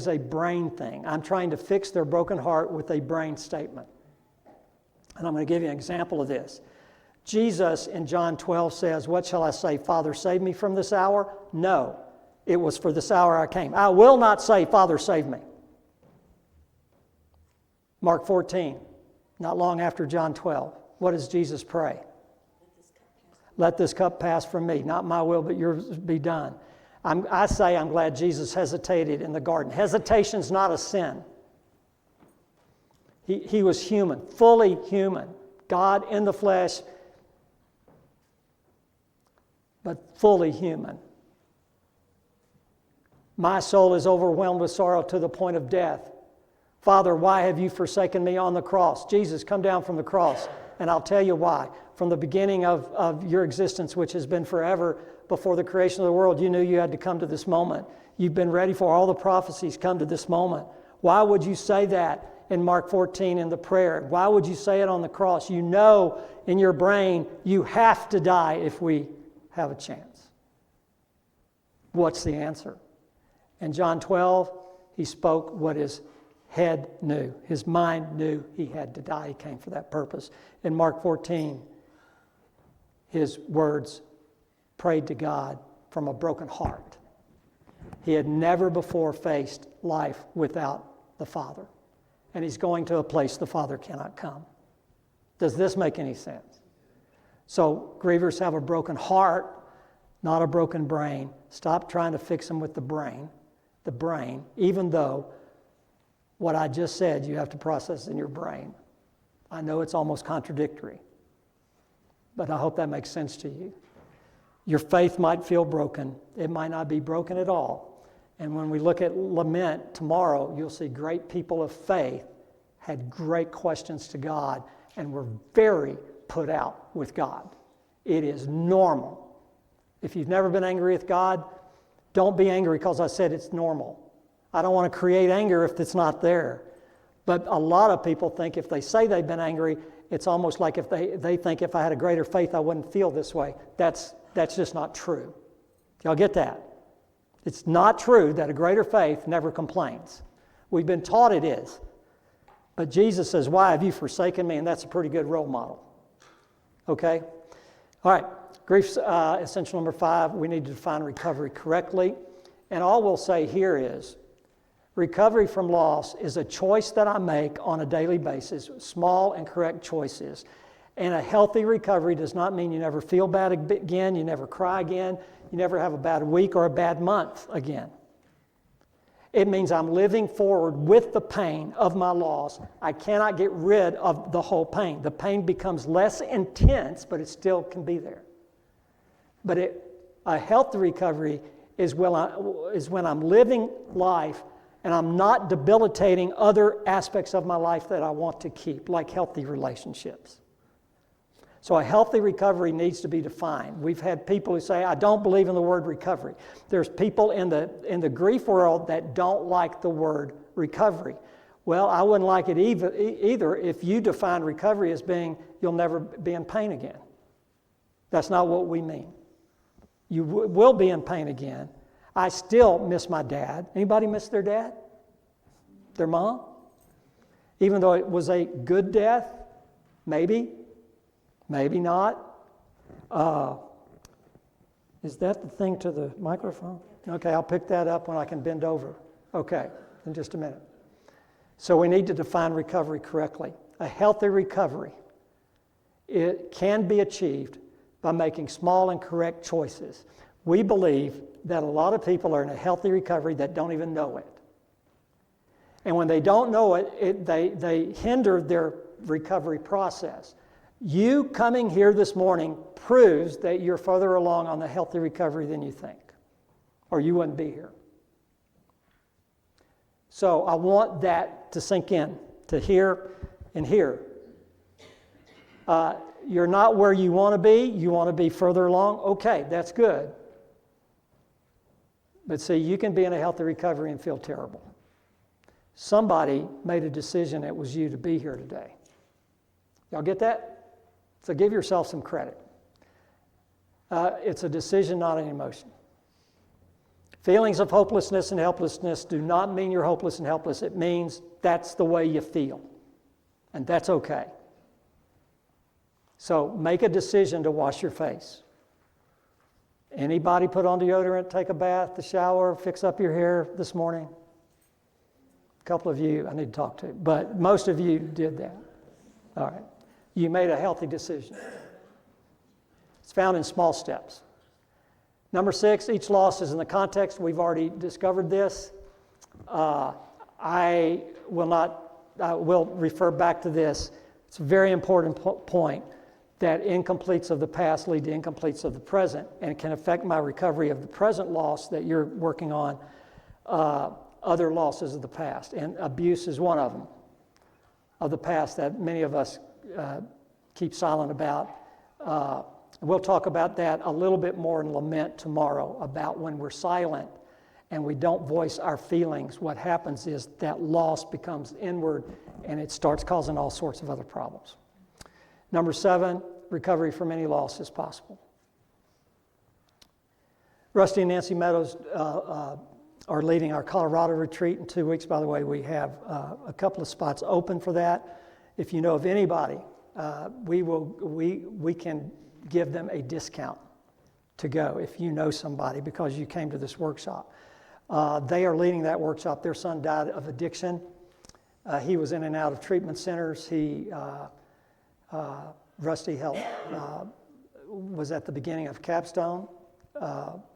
a brain thing. I'm trying to fix their broken heart with a brain statement. And I'm going to give you an example of this. Jesus in John 12 says, "What shall I say? Father, save me from this hour?" No, it was for this hour I came. I will not say, "Father, save me." Mark 14, not long after John 12. What does Jesus pray? Let this cup pass from me. Not my will, but yours be done. I say I'm glad Jesus hesitated in the garden. Hesitation's not a sin. He was human, fully human. God in the flesh, but fully human. My soul is overwhelmed with sorrow to the point of death. Father, why have you forsaken me on the cross? Jesus, come down from the cross, and I'll tell you why. From the beginning of your existence, which has been forever, before the creation of the world, you knew you had to come to this moment. You've been ready for all the prophecies come to this moment. Why would you say that in Mark 14 in the prayer? Why would you say it on the cross? You know in your brain you have to die if we have a chance. What's the answer? In John 12, he spoke what his head knew. His mind knew he had to die. He came for that purpose. In Mark 14, his words prayed to God from a broken heart. He had never before faced life without the Father. And he's going to a place the Father cannot come. Does this make any sense? So grievers have a broken heart, not a broken brain. Stop trying to fix them with the brain, even though what I just said you have to process in your brain. I know it's almost contradictory, but I hope that makes sense to you. Your faith might feel broken. It might not be broken at all. And when we look at lament tomorrow, you'll see great people of faith had great questions to God and were very put out with God. It is normal. If you've never been angry with God, don't be angry because I said it's normal. I don't want to create anger if it's not there. But a lot of people think if they say they've been angry, it's almost like if they think if I had a greater faith, I wouldn't feel this way. That's just not true. Y'all get that? It's not true that a greater faith never complains. We've been taught it is. But Jesus says, why have you forsaken me? And that's a pretty good role model. Okay? All right. Grief's essential number 5. We need to define recovery correctly. And all we'll say here is, recovery from loss is a choice that I make on a daily basis, small and correct choices. And a healthy recovery does not mean you never feel bad again, you never cry again, you never have a bad week or a bad month again. It means I'm living forward with the pain of my loss. I cannot get rid of the whole pain. The pain becomes less intense, but it still can be there. But a healthy recovery is when I'm living life and I'm not debilitating other aspects of my life that I want to keep, like healthy relationships. So a healthy recovery needs to be defined. We've had people who say, I don't believe in the word recovery. There's people in the grief world that don't like the word recovery. Well, I wouldn't like it either if you define recovery as being you'll never be in pain again. That's not what we mean. You will be in pain again. I still miss my dad. Anybody miss their dad? Their mom? Even though it was a good death? Maybe. Maybe not. Is that the thing to the microphone? Okay, I'll pick that up when I can bend over. Okay, in just a minute. So we need to define recovery correctly. A healthy recovery, it can be achieved by making small and correct choices. We believe that a lot of people are in a healthy recovery that don't even know it. And when they don't know it, they hinder their recovery process. You coming here this morning proves that you're further along on the healthy recovery than you think, or you wouldn't be here. So I want that to sink in, to hear and hear. You're not where you want to be. You want to be further along. Okay, that's good. But see, you can be in a healthy recovery and feel terrible. Somebody made a decision it was you to be here today. Y'all get that? So give yourself some credit. It's a decision, not an emotion. Feelings of hopelessness and helplessness do not mean you're hopeless and helpless. It means that's the way you feel. And that's okay. So make a decision to wash your face. Anybody put on deodorant, take a bath, the shower, fix up your hair this morning? A couple of you I need to talk to, but most of you did that. All right. You made a healthy decision. It's found in small steps. Number 6, each loss is in the context. We've already discovered this. I will refer back to this. It's a very important point that incompletes of the past lead to incompletes of the present and can affect my recovery of the present loss that you're working on, other losses of the past. And abuse is one of them, of the past that many of us keep silent about. We'll talk about that a little bit more in Lament tomorrow, about when we're silent and we don't voice our feelings. What happens is that loss becomes inward and it starts causing all sorts of other problems. Number 7, recovery from any loss is possible. Rusty and Nancy Meadows are leading our Colorado retreat in 2 weeks. By the way, we have a couple of spots open for that. If you know of anybody, we can give them a discount to go if you know somebody because you came to this workshop. They are leading that workshop. Their son died of addiction. He was in and out of treatment centers. Rusty helped, was at the beginning of Capstone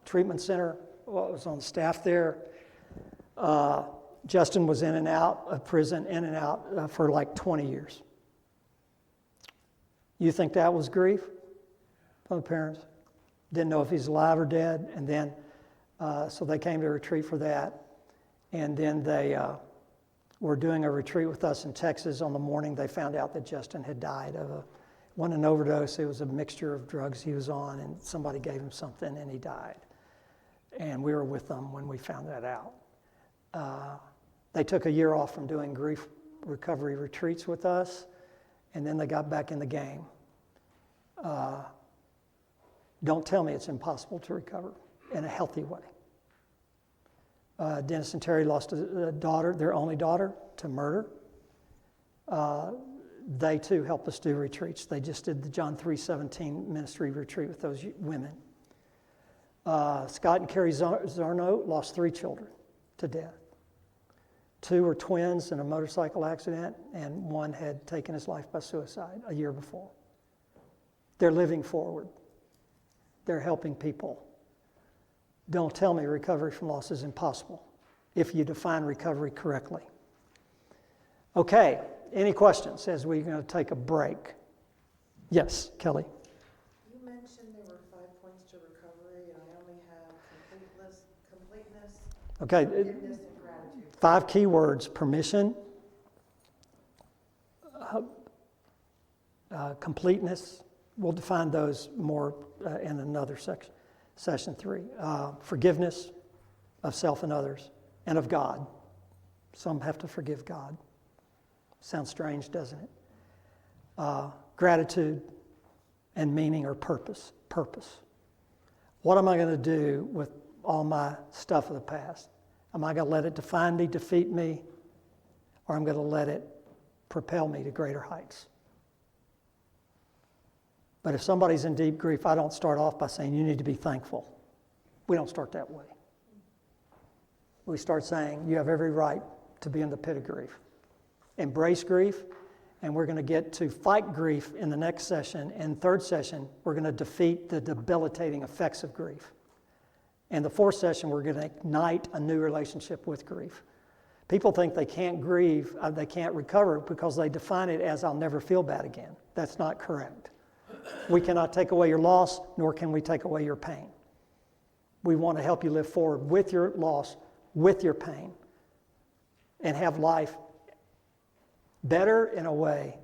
Treatment Center, was on staff there. Justin was in and out of prison, in and out for like 20 years. You think that was grief from the parents? Didn't know if he's alive or dead. And then, so they came to a retreat for that. And then they were doing a retreat with us in Texas. On the morning they found out that Justin had died of wasn't an overdose. It was a mixture of drugs he was on, and somebody gave him something, and he died. And we were with them when we found that out. They took a year off from doing grief recovery retreats with us, and then they got back in the game. Don't tell me it's impossible to recover in a healthy way. Dennis and Terry lost a daughter, their only daughter, to murder. They too help us do retreats. They just did the John 3:17 ministry retreat with those women. Scott and Carrie Zarno lost 3 children to death. 2 were twins in a motorcycle accident, and 1 had taken his life by suicide a year before. They're living forward. They're helping people. Don't tell me recovery from loss is impossible if you define recovery correctly. Okay, any questions as we're going to take a break? Yes, Kelly. You mentioned there were 5 points to recovery, and I only have completeness, Okay, forgiveness, and gratitude. 5 key words: permission, completeness. We'll define those more in another section, session 3. Forgiveness of self and others, and of God. Some have to forgive God. Sounds strange, doesn't it? Gratitude and meaning or purpose. What am I going to do with all my stuff of the past? Am I going to let it define me, defeat me, or I'm going to let it propel me to greater heights? But if somebody's in deep grief, I don't start off by saying, you need to be thankful. We don't start that way. We start saying, you have every right to be in the pit of grief. Embrace grief, and we're going to get to fight grief in the next session. And 3rd session, we're going to defeat the debilitating effects of grief. And the 4th session, we're going to ignite a new relationship with grief. People think they can't grieve, they can't recover because they define it as I'll never feel bad again. That's not correct. We cannot take away your loss, nor can we take away your pain. We want to help you live forward with your loss, with your pain, and have life better in a way.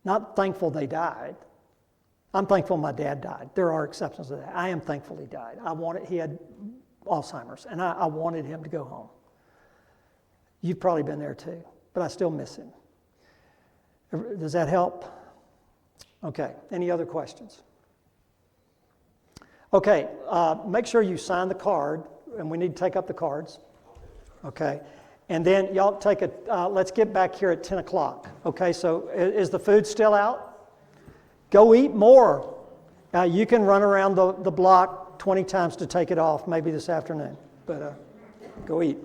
Not thankful they died. I'm thankful my dad died. There are exceptions to that. I am thankful he died. He had Alzheimer's, and I wanted him to go home. You've probably been there too, but I still miss him. Does that help? Okay, any other questions? Okay, make sure you sign the card, and we need to take up the cards. Okay, and then y'all take let's get back here at 10 o'clock. Okay, so is the food still out? Go eat more. You can run around the block 20 times to take it off, maybe this afternoon, but go eat.